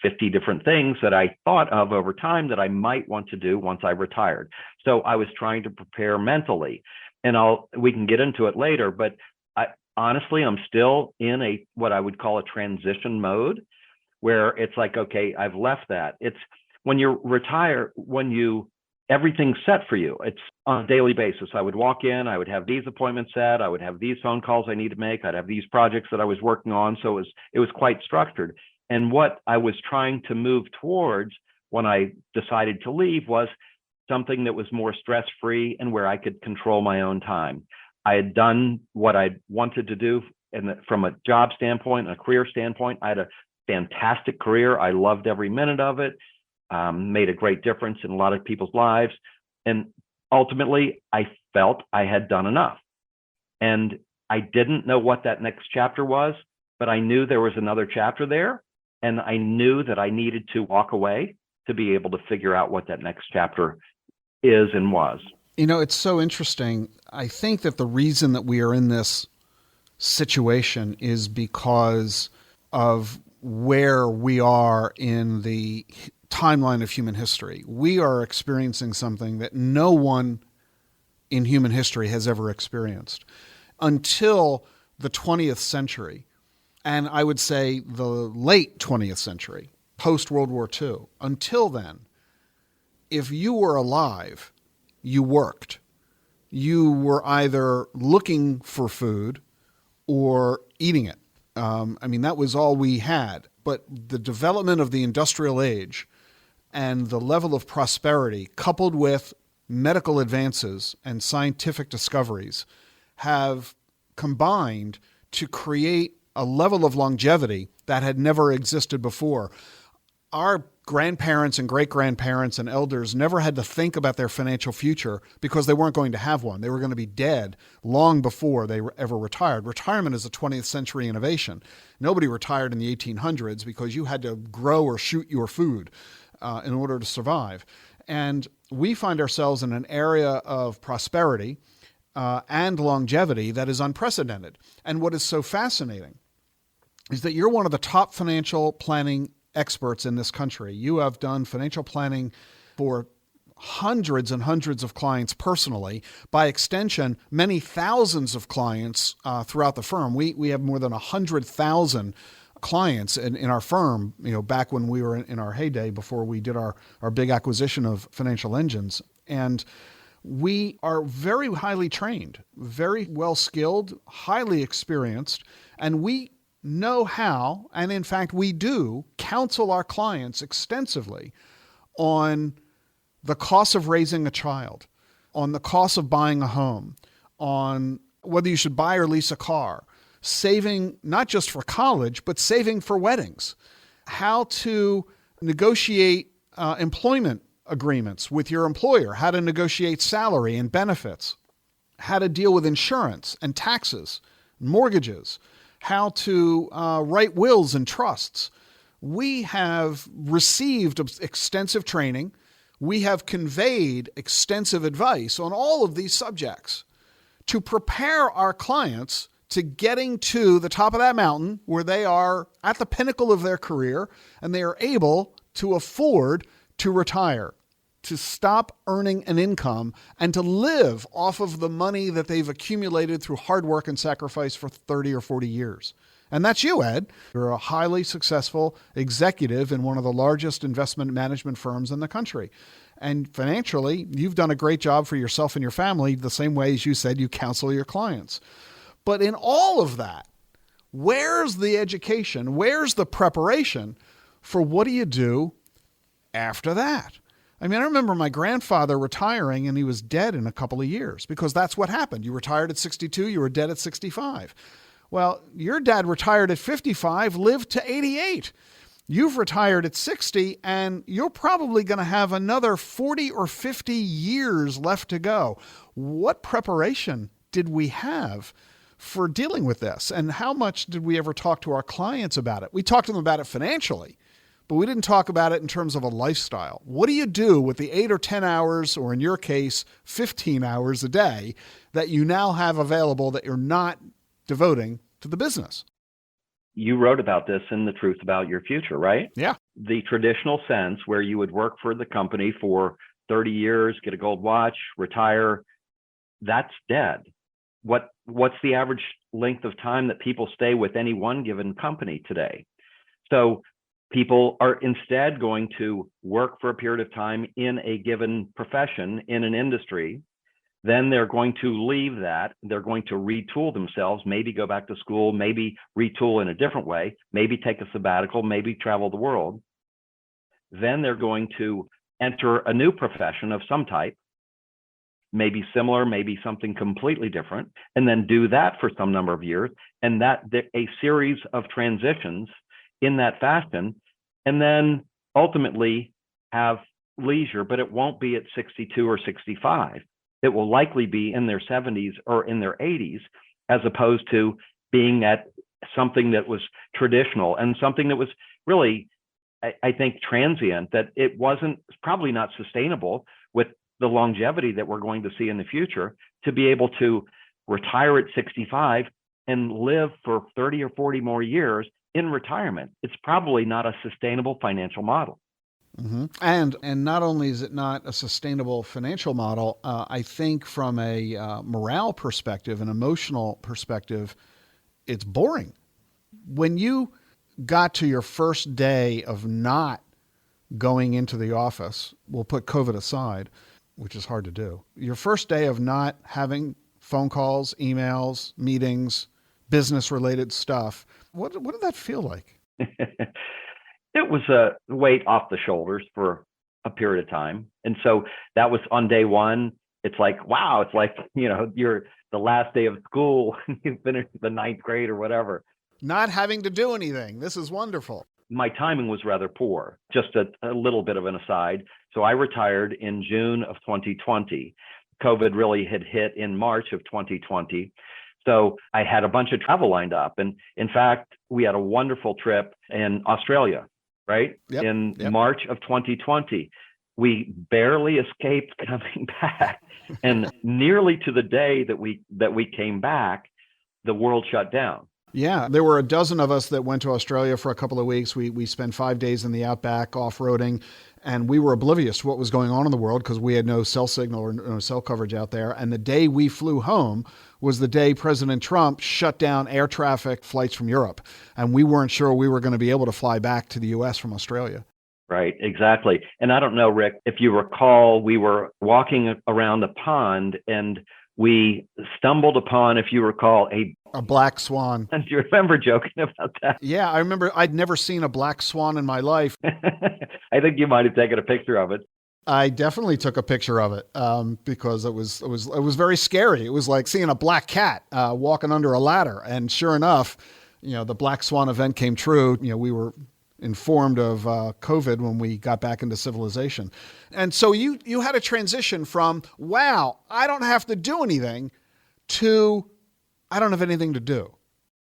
Speaker 7: 50 different things that I thought of over time that I might want to do once I retired. So I was trying to prepare mentally, and we can get into it later, but honestly, I'm still in what I would call a transition mode, where it's like, okay, I've left that. It's when you retire, everything's set for you. It's on a daily basis. I would walk in, I would have these appointments set, I would have these phone calls I need to make, I'd have these projects that I was working on. So it was quite structured. And what I was trying to move towards when I decided to leave was something that was more stress-free and where I could control my own time. I had done what I wanted to do, and from a job standpoint, a career standpoint, I had a fantastic career. I loved every minute of it, made a great difference in a lot of people's lives. And ultimately, I felt I had done enough. And I didn't know what that next chapter was, but I knew there was another chapter there. And I knew that I needed to walk away to be able to figure out what that next chapter is and was.
Speaker 4: It's so interesting. I think that the reason that we are in this situation is because of where we are in the timeline of human history. We are experiencing something that no one in human history has ever experienced until the 20th century. And I would say the late 20th century, post-World War II. Until then, if you were alive, you worked. You were either looking for food or eating it. That was all we had. But the development of the industrial age and the level of prosperity, coupled with medical advances and scientific discoveries, have combined to create a level of longevity that had never existed before. Our grandparents and great-grandparents and elders never had to think about their financial future because they weren't going to have one. They were going to be dead long before they ever retired. Retirement is a 20th century innovation. Nobody retired in the 1800s because you had to grow or shoot your food in order to survive. And we find ourselves in an area of prosperity and longevity that is unprecedented. And what is so fascinating is that you're one of the top financial planning experts in this country. You have done financial planning for hundreds and hundreds of clients personally. By extension, many thousands of clients throughout the firm. We have more than 100,000 clients in our firm, back when we were in our heyday before we did our big acquisition of Financial Engines. And we are very highly trained, very well skilled, highly experienced, and we know how, and in fact we do, counsel our clients extensively on the cost of raising a child, on the cost of buying a home, on whether you should buy or lease a car, saving not just for college, but saving for weddings, how to negotiate employment agreements with your employer, how to negotiate salary and benefits, how to deal with insurance and taxes, mortgages, how to write wills and trusts. We have received extensive training. We have conveyed extensive advice on all of these subjects to prepare our clients to getting to the top of that mountain where they are at the pinnacle of their career and they are able to afford to retire, to stop earning an income and to live off of the money that they've accumulated through hard work and sacrifice for 30 or 40 years. And that's you, Ed. You're a highly successful executive in one of the largest investment management firms in the country. And financially, you've done a great job for yourself and your family, the same way as you said you counsel your clients. But in all of that, where's the education? Where's the preparation for what do you do after that? I remember my grandfather retiring and he was dead in a couple of years because that's what happened. You retired at 62, you were dead at 65. Well, your dad retired at 55, lived to 88. You've retired at 60 and you're probably going to have another 40 or 50 years left to go. What preparation did we have for dealing with this? And how much did we ever talk to our clients about it? We talked to them about it financially, but we didn't talk about it in terms of a lifestyle. What do you do with the 8 or 10 hours, or in your case, 15 hours a day that you now have available that you're not devoting to the business?
Speaker 7: You wrote about this in The Truth About Your Future, right?
Speaker 4: Yeah.
Speaker 7: The traditional sense where you would work for the company for 30 years, get a gold watch, retire, that's dead. What's the average length of time that people stay with any one given company today? So people are instead going to work for a period of time in a given profession, in an industry. Then they're going to leave that. They're going to retool themselves, maybe go back to school, maybe retool in a different way, maybe take a sabbatical, maybe travel the world. Then they're going to enter a new profession of some type, maybe similar, maybe something completely different, and then do that for some number of years. And that a series of transitions in that fashion, and then ultimately have leisure, but it won't be at 62 or 65. It will likely be in their 70s or in their 80s, as opposed to being at something that was traditional and something that was really, I think, transient, that it wasn't probably not sustainable with the longevity that we're going to see in the future, to be able to retire at 65 and live for 30 or 40 more years in retirement. It's probably not a sustainable financial model.
Speaker 4: Mm-hmm. And not only is it not a sustainable financial model, I think from a morale perspective, an emotional perspective, it's boring. When you got to your first day of not going into the office, we'll put COVID aside, which is hard to do. Your first day of not having phone calls, emails, meetings, business-related stuff, what did that feel like?
Speaker 7: It was a weight off the shoulders for a period of time. And so that was on day one. It's like, wow, it's like, you're the last day of school, you finished the ninth grade or whatever.
Speaker 4: Not having to do anything. This is wonderful.
Speaker 7: My timing was rather poor, just a little bit of an aside. So I retired in June of 2020. COVID really had hit in March of 2020. So I had a bunch of travel lined up. And in fact, we had a wonderful trip in Australia, right? In March of 2020. We barely escaped coming back. And nearly to the day that we came back, the world shut down.
Speaker 4: Yeah, there were a dozen of us that went to Australia for a couple of weeks. We spent 5 days in the outback off-roading, and we were oblivious to what was going on in the world because we had no cell signal or no cell coverage out there. And the day we flew home was the day President Trump shut down air traffic flights from Europe. And we weren't sure we were going to be able to fly back to the U.S. from Australia.
Speaker 7: Right, exactly. And I don't know, Rick, if you recall, we were walking around the pond and we stumbled upon, if you recall,
Speaker 4: a black swan.
Speaker 7: Do you remember joking about that?
Speaker 4: Yeah, I remember. I'd never seen a black swan in my life.
Speaker 7: I think you might have taken a picture of it.
Speaker 4: I definitely took a picture of it because it was very scary. It was like seeing a black cat walking under a ladder. And sure enough, the black swan event came true. We were informed of COVID when we got back into civilization. And so you had a transition from, wow, I don't have to do anything, to I don't have anything to do.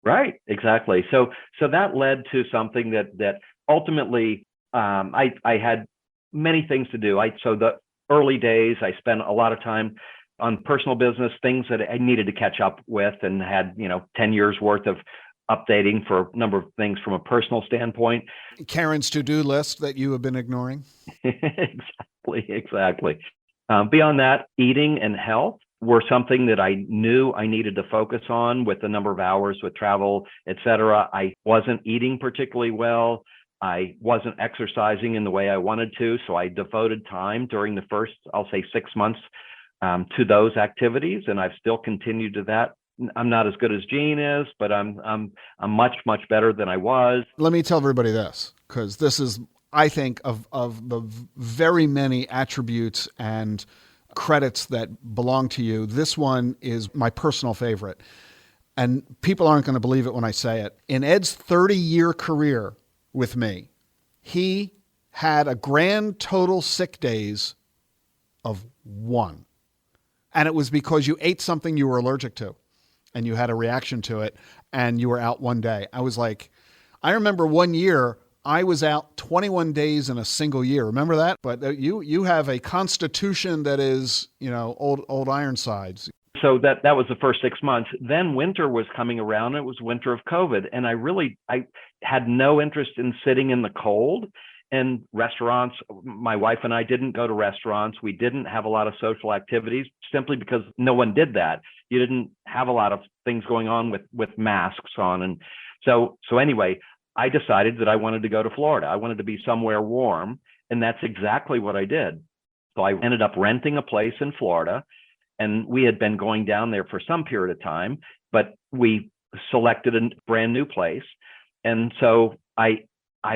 Speaker 7: Right, exactly. So that led to something that ultimately I had many things to do. So the early days, I spent a lot of time on personal business, things that I needed to catch up with, and had 10 years worth of updating for a number of things from a personal standpoint.
Speaker 4: Karen's to-do list that you have been ignoring.
Speaker 7: Exactly. Beyond that, eating and health were something that I knew I needed to focus on with the number of hours with travel, et cetera. I wasn't eating particularly well. I wasn't exercising in the way I wanted to. So I devoted time during the first, I'll say 6 months to those activities. And I've still continued to that. I'm not as good as Gene is, but I'm much, much better than I was.
Speaker 4: Let me tell everybody this, because this is, I think, of the very many attributes and credits that belong to you, this one is my personal favorite. And people aren't going to believe it when I say it. In Ed's 30-year career with me, he had a grand total sick days of 1. And it was because you ate something you were allergic to and you had a reaction to it and you were out one day. I remember one year I was out 21 days in a single year. Remember that? But you have a constitution that is, old Ironsides.
Speaker 7: So that was the first 6 months. Then winter was coming around. It was winter of COVID. And I had no interest in sitting in the cold. And restaurants, my wife and I didn't go to restaurants. We didn't have a lot of social activities simply because no one did that. You didn't have a lot of things going on with masks on. And so anyway, I decided that I wanted to go to Florida. I wanted to be somewhere warm. And that's exactly what I did. So I ended up renting a place in Florida. And we had been going down there for some period of time, but we selected a brand new place. And so I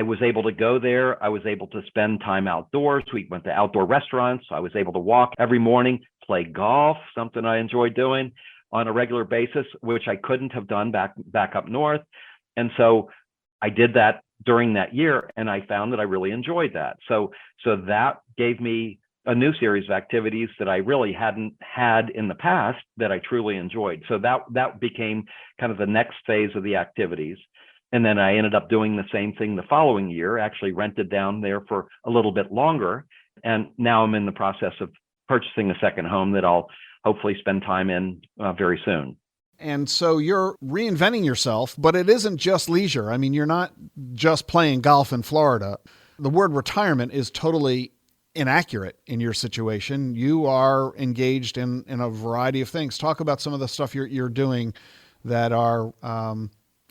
Speaker 7: was able to go there. I was able to spend time outdoors. We went to outdoor restaurants. I was able to walk every morning, play golf, something I enjoy doing on a regular basis, which I couldn't have done back up north. And so I did that during that year, and I found that I really enjoyed that. So that gave me a new series of activities that I really hadn't had in the past that I truly enjoyed. So that became kind of the next phase of the activities. And then I ended up doing the same thing the following year, actually rented down there for a little bit longer. And now I'm in the process of purchasing a second home that I'll hopefully spend time in very soon.
Speaker 4: And so you're reinventing yourself, but it isn't just leisure. I mean, you're not just playing golf in Florida. The word retirement is totally inaccurate in your situation. You are engaged in a variety of things. Talk about some of the stuff you're doing that are,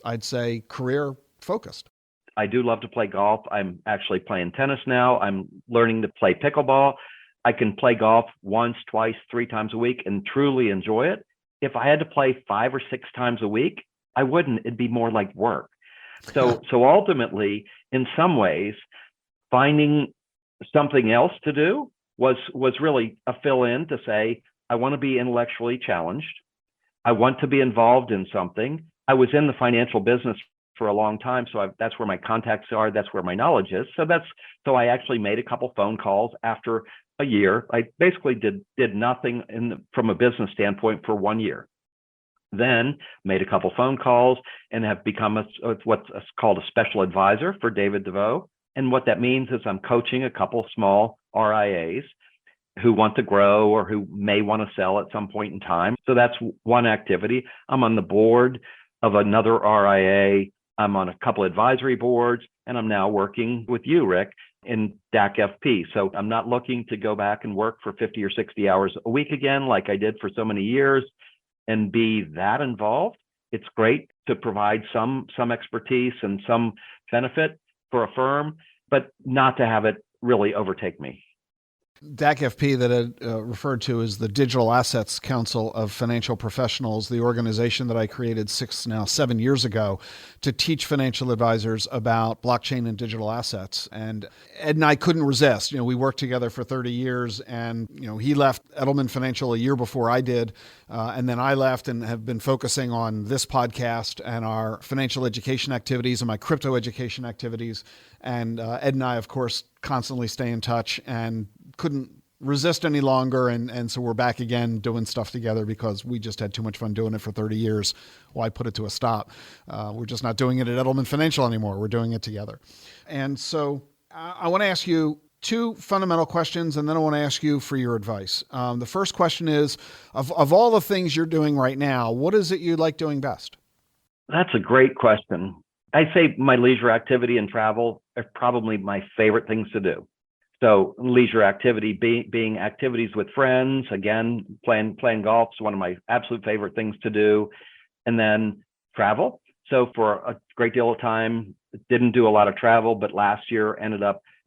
Speaker 4: I'd say, career focused.
Speaker 7: I do love to play golf. I'm actually playing tennis now. I'm learning to play pickleball. I can play golf once, twice, 3 times a week and truly enjoy it. If I had to play 5 or 6 times a week, I wouldn't. It'd be more like work. So ultimately, in some ways, finding something else to do was really a fill-in to say, I want to be intellectually challenged. I want to be involved in something. I was in the financial business for a long time, so that's where my contacts are. That's where my knowledge is. So I actually made a couple phone calls after a year. I basically did nothing from a business standpoint for 1 year. Then made a couple phone calls and have become what's called a special advisor for David DeVoe. And what that means is I'm coaching a couple small RIAs who want to grow or who may want to sell at some point in time. So that's one activity. I'm on the board of another RIA. I'm on a couple advisory boards, and I'm now working with you, Rick, in DAC FP. So I'm not looking to go back and work for 50 or 60 hours a week again, like I did for so many years, and be that involved. It's great to provide some expertise and some benefit for a firm, but not to have it really overtake me.
Speaker 4: DAC FP that I referred to is the Digital Assets Council of Financial Professionals, the organization that I created 7 years ago to teach financial advisors about blockchain and digital assets. And Ed and I couldn't resist. We worked together for 30 years, and he left Edelman Financial a year before I did. And then I left and have been focusing on this podcast and our financial education activities and my crypto education activities. And Ed and I, of course, constantly stay in touch and couldn't resist any longer. And so we're back again doing stuff together because we just had too much fun doing it for 30 years. Why put it to a stop? We're just not doing it at Edelman Financial anymore. We're doing it together. And so I want to ask you 2 fundamental questions, and then I want to ask you for your advice. The first question is, of all the things you're doing right now, what is it you like doing best?
Speaker 7: That's a great question. I'd say my leisure activity and travel are probably my favorite things to do. So leisure activity being activities with friends, again, playing golf is one of my absolute favorite things to do. And then travel. So for a great deal of time, didn't do a lot of travel, but last year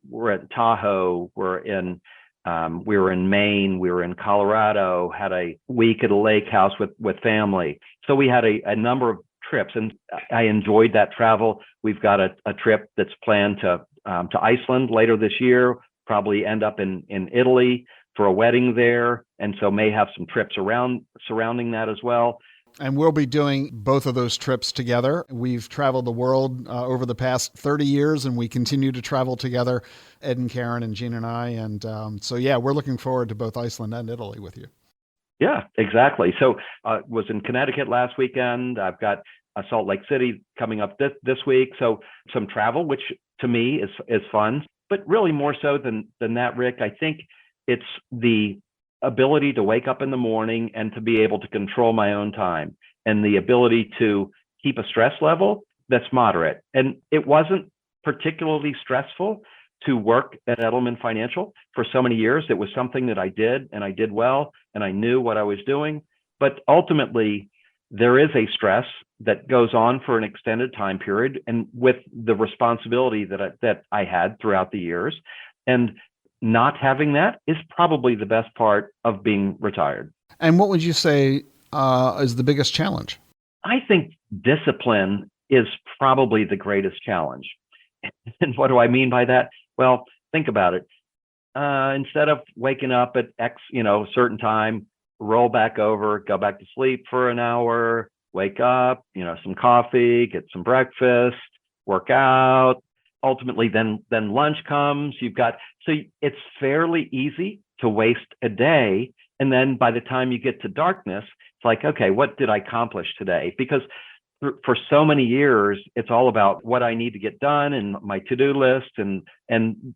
Speaker 7: we're at Tahoe, we were in Maine, we were in Colorado, had a week at a lake house with family. So we had a number of trips, and I enjoyed that travel. We've got a trip that's planned to Iceland later this year, probably end up in Italy for a wedding there. And so may have some trips surrounding that as well.
Speaker 4: And we'll be doing both of those trips together. We've traveled the world over the past 30 years, and we continue to travel together, Ed and Karen and Gene and I. And so, we're looking forward to both Iceland and Italy with you.
Speaker 7: Yeah, exactly. So was in Connecticut last weekend. I've got Salt Lake City coming up this week. So some travel, which to me is fun, but really more so than that, Rick, I think it's the ability to wake up in the morning and to be able to control my own time, and the ability to keep a stress level that's moderate. And it wasn't particularly stressful to work at Edelman Financial for so many years. It was something that I did, and I did well, and I knew what I was doing. But ultimately, there is a stress that goes on for an extended time period, and with the responsibility that I had throughout the years. And not having that is probably the best part of being retired.
Speaker 4: And what would you say is the biggest challenge?
Speaker 7: I think discipline is probably the greatest challenge. And what do I mean by that? Well, think about it. Instead of waking up at X, certain time, roll back over, go back to sleep for an hour, wake up, some coffee, get some breakfast, work out. Ultimately, then lunch comes. So it's fairly easy to waste a day. And then by the time you get to darkness, it's like, okay, what did I accomplish today? Because for so many years, it's all about what I need to get done and my to-do list and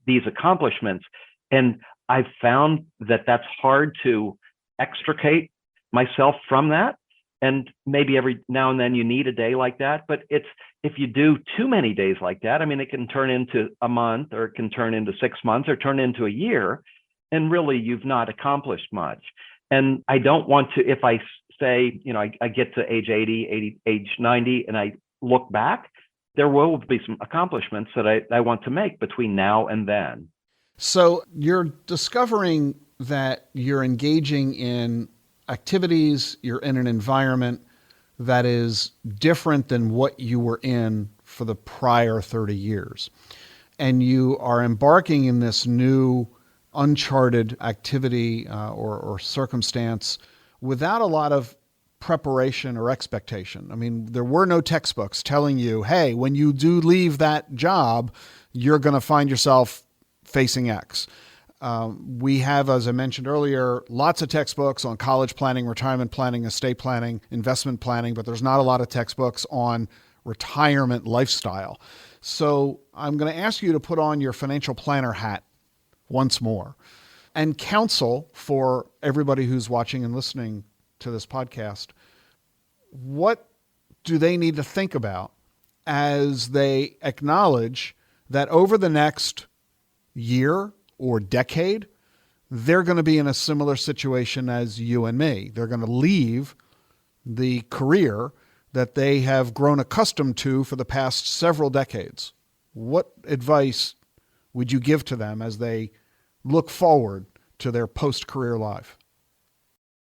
Speaker 7: these accomplishments. And I've found that that's hard to extricate myself from that. And maybe every now and then you need a day like that. But if you do too many days like that, it can turn into a month, or it can turn into 6 months, or turn into a year. And really, you've not accomplished much. And I don't want to, if I say, I get to age 80, age 90, and I look back, there will be some accomplishments that I want to make between now and then.
Speaker 4: So you're discovering that you're engaging in activities, you're in an environment that is different than what you were in for the prior 30 years. And you are embarking in this new uncharted activity or circumstance without a lot of preparation or expectation. I mean, there were no textbooks telling you, hey, when you do leave that job, you're going to find yourself facing X. We have, as I mentioned earlier, lots of textbooks on college planning, retirement planning, estate planning, investment planning, but there's not a lot of textbooks on retirement lifestyle. So I'm going to ask you to put on your financial planner hat once more and counsel for everybody who's watching and listening to this podcast. What do they need to think about as they acknowledge that over the next year or decade, they're going to be in a similar situation as you and me? They're going to leave the career that they have grown accustomed to for the past several decades. What advice would you give to them as they look forward to their post-career life?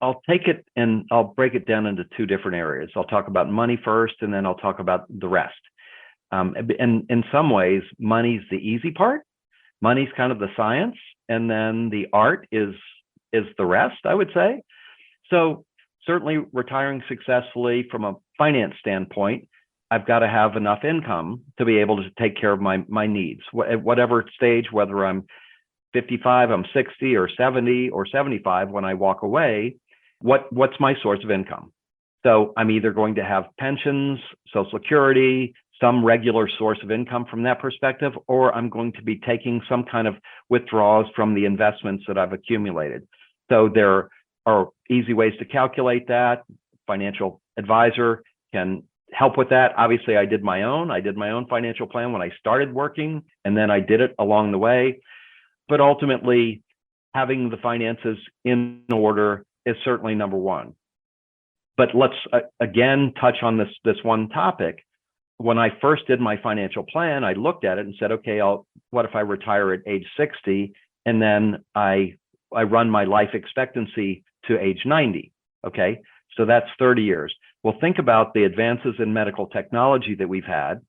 Speaker 7: I'll take it and I'll break it down into two different areas. I'll talk about money first, and then I'll talk about the rest. And in some ways, money's the easy part. Money's kind of the science, and then the art is the rest, I would say. So certainly retiring successfully from a finance standpoint, I've got to have enough income to be able to take care of my needs at whatever stage, whether I'm 55, I'm 60 or 70 or 75 when I walk away. What's my source of income? So I'm either going to have pensions, Social Security, some regular source of income from that perspective, or I'm going to be taking some kind of withdrawals from the investments that I've accumulated. So there are easy ways to calculate that. Financial advisor can help with that. Obviously, I did my own financial plan when I started working, and then I did it along the way. But ultimately, having the finances in order is certainly number one. But let's again touch on this one topic. When I first did my financial plan, I looked at it and said, okay, what if I retire at age 60 and then I run my life expectancy to age 90? Okay, so that's 30 years. Well, think about the advances in medical technology that we've had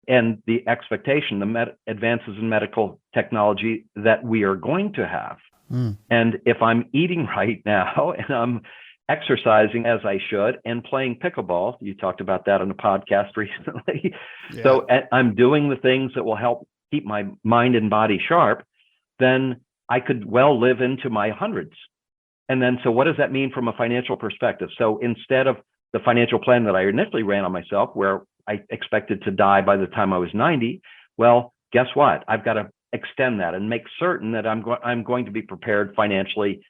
Speaker 7: and the expectation, advances in medical technology that we are going to have. And if I'm eating right now and I'm exercising as I should and playing pickleball, you talked about that on a podcast recently. Yeah. So I'm doing the things that will help keep my mind and body sharp, then I could well live into my hundreds. And then, so what does that mean from a financial perspective? So instead of the financial plan that I initially ran on myself, where I expected to die by the time I was 90, well, guess what? I've got to extend that and make certain that I'm going to be prepared financially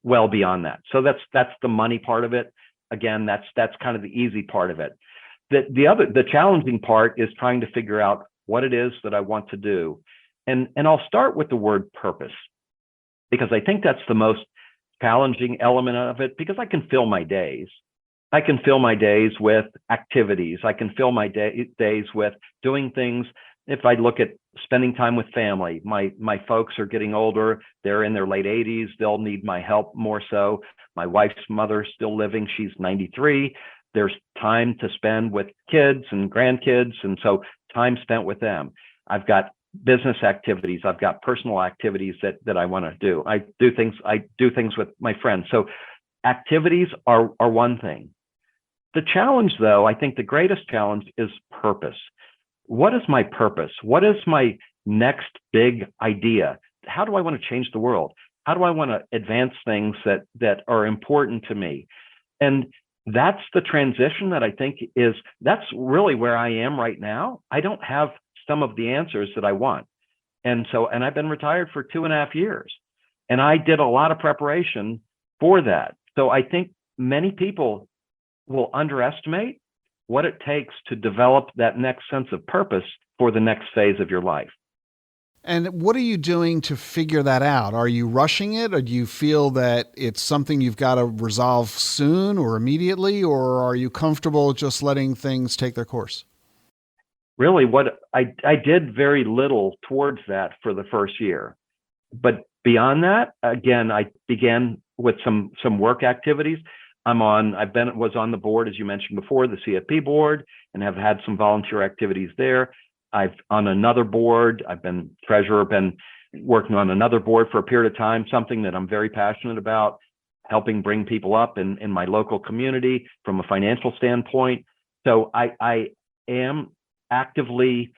Speaker 7: well beyond that. So that's the money part of it. Again, that's kind of the easy part of it. The challenging part is trying to figure out what it is that I want to do. And I'll start with the word purpose, because I think that's the most challenging element of it, because I can fill my days. I can fill my days with activities. I can fill my days with doing things. If I look at spending time with family, my folks are getting older. They're in their late 80s. They'll need my help more so. My wife's mother's still living. She's 93. There's time to spend with kids and grandkids. And so time spent with them. I've got business activities. I've got personal activities that I want to do. I do things with my friends. So activities are one thing. The challenge, though, I think the greatest challenge is purpose. What is my purpose? What is my next big idea? How do I want to change the world? How do I want to advance things that are important to me? And that's the transition that I think that's really where I am right now. I don't have some of the answers that I want. And I've been retired for 2.5 years, and I did a lot of preparation for that. So I think many people will underestimate what it takes to develop that next sense of purpose for the next phase of your life.
Speaker 4: And what are you doing to figure that out? Are you rushing it, or do you feel that it's something you've got to resolve soon or immediately, or are you comfortable just letting things take their course?
Speaker 7: really what I did very little towards that for the first year. But beyond that, again, I began with some work activities. Was on the board, as you mentioned before, the CFP board, and have had some volunteer activities there. I've on another board, I've been treasurer, been working on another board for a period of time, something that I'm very passionate about, helping bring people up in my local community from a financial standpoint. So I am actively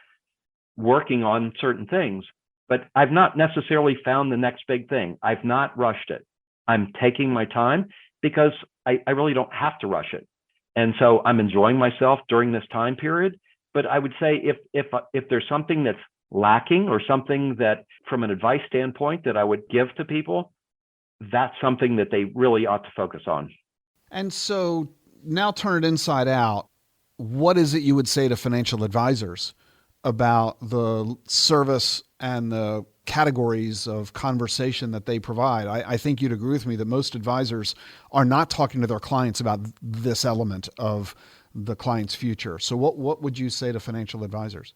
Speaker 7: working on certain things, but I've not necessarily found the next big thing. I've not rushed it. I'm taking my time because I really don't have to rush it. And so I'm enjoying myself during this time period. But I would say if there's something that's lacking or something that from an advice standpoint that I would give to people, that's something that they really ought to focus on.
Speaker 4: And so now turn it inside out. What is it you would say to financial advisors about the service and the categories of conversation that they provide? I think you'd agree with me that most advisors are not talking to their clients about this element of the client's future. So what would you say to financial advisors?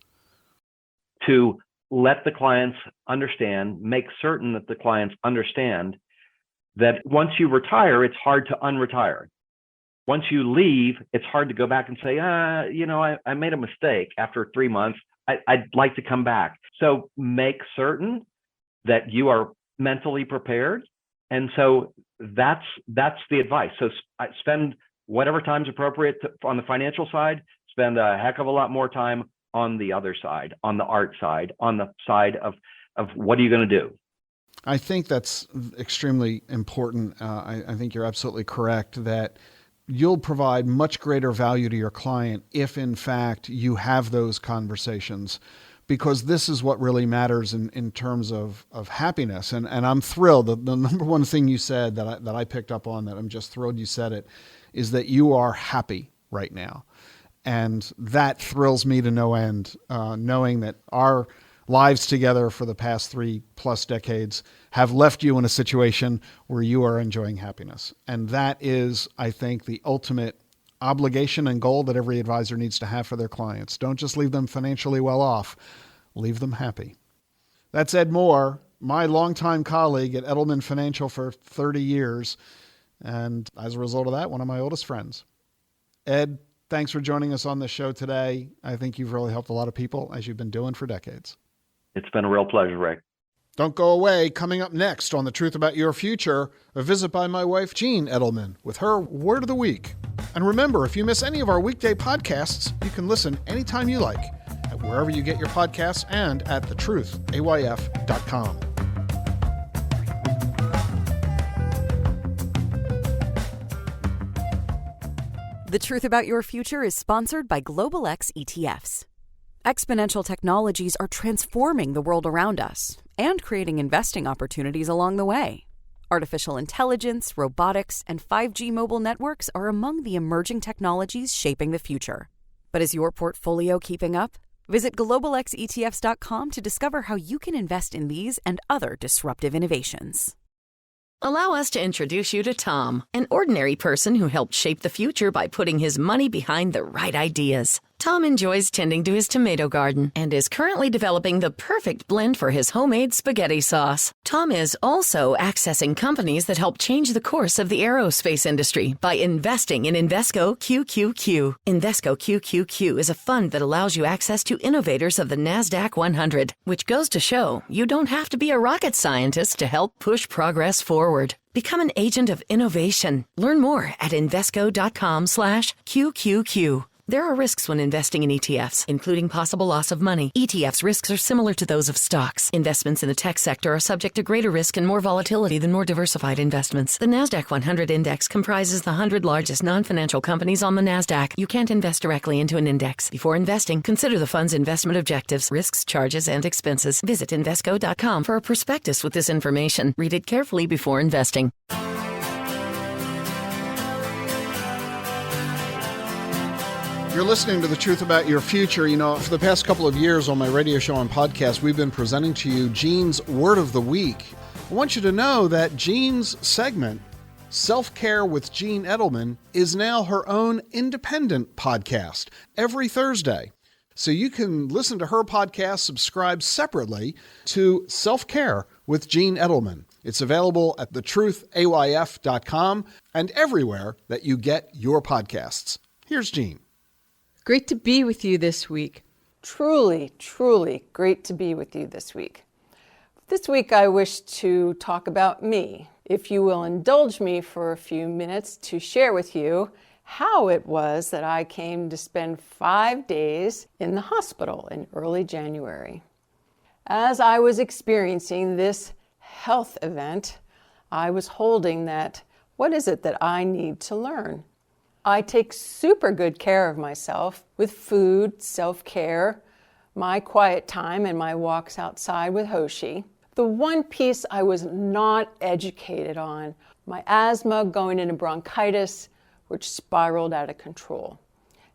Speaker 7: To let the clients understand, make certain that the clients understand that once you retire, it's hard to unretire. Once you leave, it's hard to go back and say, I made a mistake after 3 months. I'd like to come back. So make certain that you are mentally prepared. And so that's the advice. So spend whatever time's appropriate on the financial side, spend a heck of a lot more time on the other side, on the art side, on the side of what are you going to do?
Speaker 4: I think that's extremely important. I think you're absolutely correct that you'll provide much greater value to your client if, in fact, you have those conversations, because this is what really matters in terms of happiness. And I'm thrilled. The number one thing you said that I picked up on, that I'm just thrilled you said it, is that you are happy right now. And that thrills me to no end, knowing that our lives together for the past 3+ decades have left you in a situation where you are enjoying happiness. And that is, I think, the ultimate obligation and goal that every advisor needs to have for their clients. Don't just leave them financially well off, leave them happy. That's Ed Moore, my longtime colleague at Edelman Financial for 30 years. And as a result of that, one of my oldest friends. Ed, thanks for joining us on the show today. I think you've really helped a lot of people, as you've been doing for decades.
Speaker 7: It's been a real pleasure, Rick.
Speaker 4: Don't go away. Coming up next on The Truth About Your Future, a visit by my wife, Jean Edelman, with her Word of the Week. And remember, if you miss any of our weekday podcasts, you can listen anytime you like at wherever you get your podcasts and at thetruthayf.com.
Speaker 6: The Truth About Your Future is sponsored by Global X ETFs. Exponential technologies are transforming the world around us and creating investing opportunities along the way. Artificial intelligence, robotics, and 5G mobile networks are among the emerging technologies shaping the future. But is your portfolio keeping up? Visit globalxetfs.com to discover how you can invest in these and other disruptive innovations.
Speaker 8: Allow us to introduce you to Tom, an ordinary person who helped shape the future by putting his money behind the right ideas. Tom enjoys tending to his tomato garden and is currently developing the perfect blend for his homemade spaghetti sauce. Tom is also accessing companies that help change the course of the aerospace industry by investing in Invesco QQQ. Invesco QQQ is a fund that allows you access to innovators of the NASDAQ 100, which goes to show you don't have to be a rocket scientist to help push progress forward. Become an agent of innovation. Learn more at Invesco.com/QQQ. There are risks when investing in ETFs, including possible loss of money. ETFs' risks are similar to those of stocks. Investments in the tech sector are subject to greater risk and more volatility than more diversified investments. The NASDAQ 100 Index comprises the 100 largest non-financial companies on the NASDAQ. You can't invest directly into an index. Before investing, consider the fund's investment objectives, risks, charges, and expenses. Visit Invesco.com for a prospectus with this information. Read it carefully before investing.
Speaker 4: You're listening to The Truth About Your Future. You know, for the past couple of years on my radio show and podcast, we've been presenting to you Jean's Word of the Week. I want you to know that Jean's segment, Self-Care with Jean Edelman, is now her own independent podcast every Thursday. So you can listen to her podcast, subscribe separately to Self-Care with Gene Edelman. It's available at thetruthayf.com and everywhere that you get your podcasts. Here's Gene.
Speaker 9: Great to be with you this week. Truly, truly great to be with you this week. This week I wish to talk about me. If you will indulge me for a few minutes to share with you how it was that I came to spend 5 days in the hospital in early January. As I was experiencing this health event, I was holding that, what is it that I need to learn? I take super good care of myself with food, self-care, my quiet time, and my walks outside with Hoshi. The one piece I was not educated on, my asthma going into bronchitis, which spiraled out of control.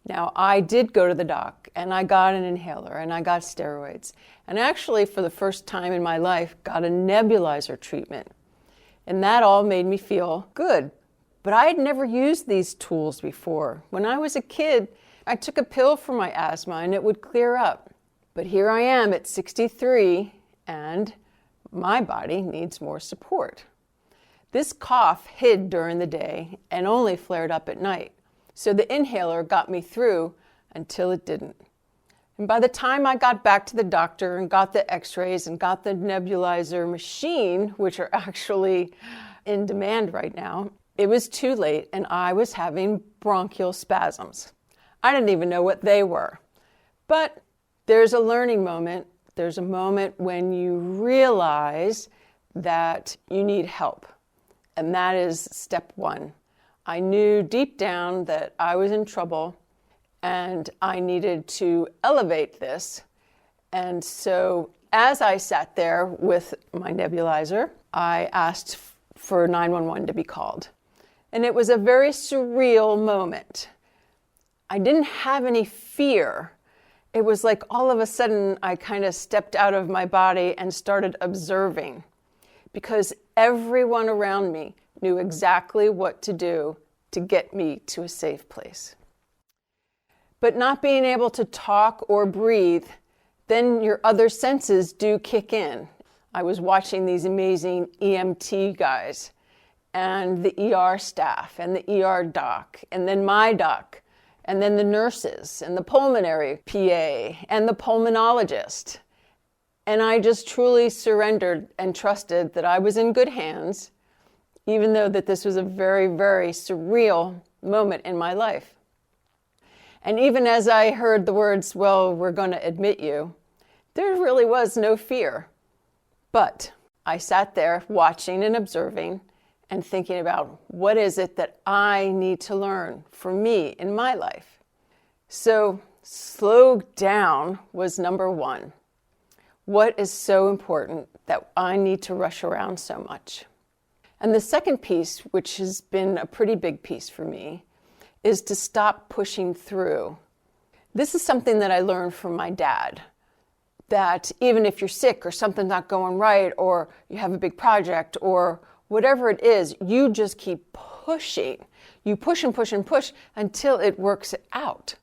Speaker 9: Now, I did go to the doc, and I got an inhaler, and I got steroids, and actually, for the first time in my life, got a nebulizer treatment. And that all made me feel good. But I had never used these tools before. When I was a kid, I took a pill for my asthma, and it would clear up. But here I am at 63, and my body needs more support. This cough hid during the day and only flared up at night. So the inhaler got me through until it didn't. And by the time I got back to the doctor and got the x-rays and got the nebulizer machine, which are actually in demand right now, it was too late and I was having bronchial spasms. I didn't even know what they were. But there's a learning moment. There's a moment when you realize that you need help. And that is step one. I knew deep down that I was in trouble and I needed to elevate this. And so as I sat there with my nebulizer, I asked for 911 to be called. And it was a very surreal moment. I didn't have any fear. It was like all of a sudden I kind of stepped out of my body and started observing, because everyone around me knew exactly what to do to get me to a safe place. But not being able to talk or breathe, then your other senses do kick in. I was watching these amazing EMT guys and the ER staff and the ER doc and then my doc and then the nurses and the pulmonary PA and the pulmonologist. And I just truly surrendered and trusted that I was in good hands, even though that this was a very, very surreal moment in my life. And even as I heard the words, well, we're going to admit you, there really was no fear. But I sat there watching and observing and thinking about what is it that I need to learn for me in my life. So slow down was number one. What is so important that I need to rush around so much? And the second piece, which has been a pretty big piece for me, is to stop pushing through. This is something that I learned from my dad, that even if you're sick or something's not going right or you have a big project or whatever it is, you just keep pushing. You push and push and push until it works out.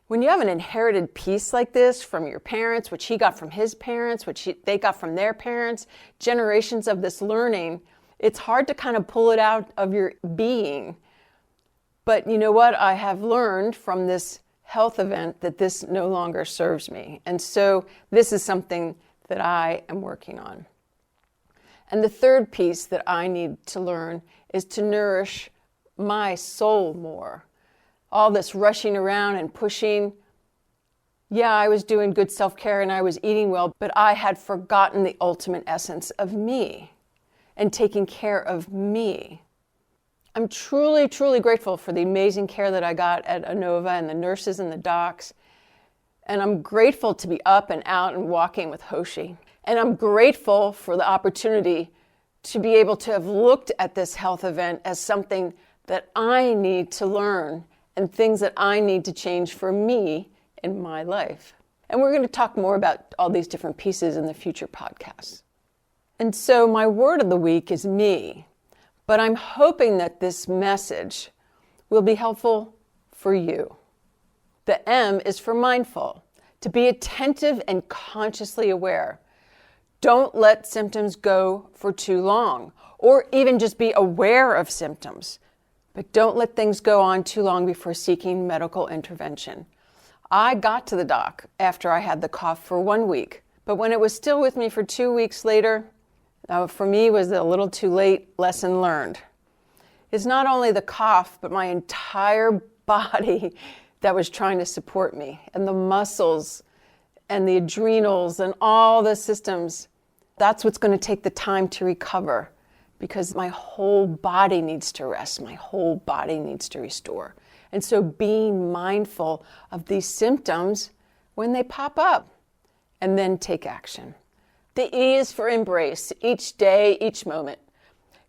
Speaker 9: When you have an inherited piece like this from your parents, which he got from his parents, they got from their parents, generations of this learning, it's hard to kind of pull it out of your being. But you know what? I have learned from this health event that this no longer serves me. And so this is something that I am working on. And the third piece that I need to learn is to nourish my soul more. All this rushing around and pushing. Yeah, I was doing good self-care and I was eating well, but I had forgotten the ultimate essence of me and taking care of me. I'm truly, truly grateful for the amazing care that I got at Inova and the nurses and the docs. And I'm grateful to be up and out and walking with Hoshi. And I'm grateful for the opportunity to be able to have looked at this health event as something that I need to learn and things that I need to change for me in my life. And we're going to talk more about all these different pieces in the future podcasts. And so my word of the week is me, but I'm hoping that this message will be helpful for you. The M is for mindful, to be attentive and consciously aware. Don't let symptoms go for too long, or even just be aware of symptoms. But don't let things go on too long before seeking medical intervention. I got to the doc after I had the cough for 1 week, but when it was still with me for 2 weeks later, for me was a little too late, lesson learned. It's not only the cough, but my entire body that was trying to support me, and the muscles and the adrenals and all the systems. That's what's going to take the time to recover, because my whole body needs to rest, my whole body needs to restore. And so being mindful of these symptoms when they pop up, and then take action. The E is for embrace, each day, each moment.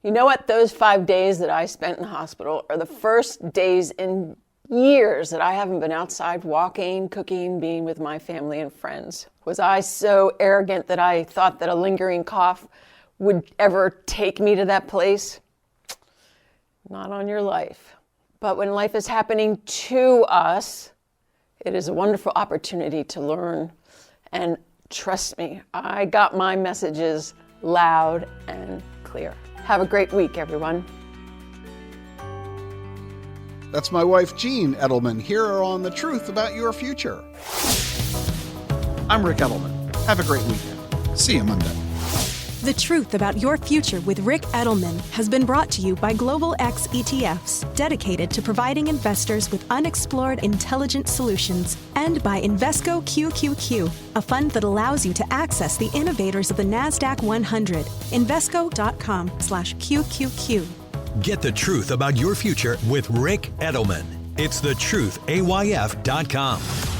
Speaker 9: You know what? Those 5 days that I spent in the hospital are the first days in years that I haven't been outside walking, cooking, being with my family and friends. Was I so arrogant that I thought that a lingering cough would ever take me to that place? Not on your life. But when life is happening to us, it is a wonderful opportunity to learn. And trust me, I got my messages loud and clear. Have a great week, everyone.
Speaker 4: That's my wife, Jean Edelman, here on The Truth About Your Future. I'm Rick Edelman. Have a great weekend. See you Monday.
Speaker 3: The Truth About Your Future with Rick Edelman has been brought to you by Global X ETFs, dedicated to providing investors with unexplored intelligent solutions, and by Invesco QQQ, a fund that allows you to access the innovators of the NASDAQ 100. Invesco.com/QQQ.
Speaker 2: Get the truth about your future with Rick Edelman. It's thetruthayf.com.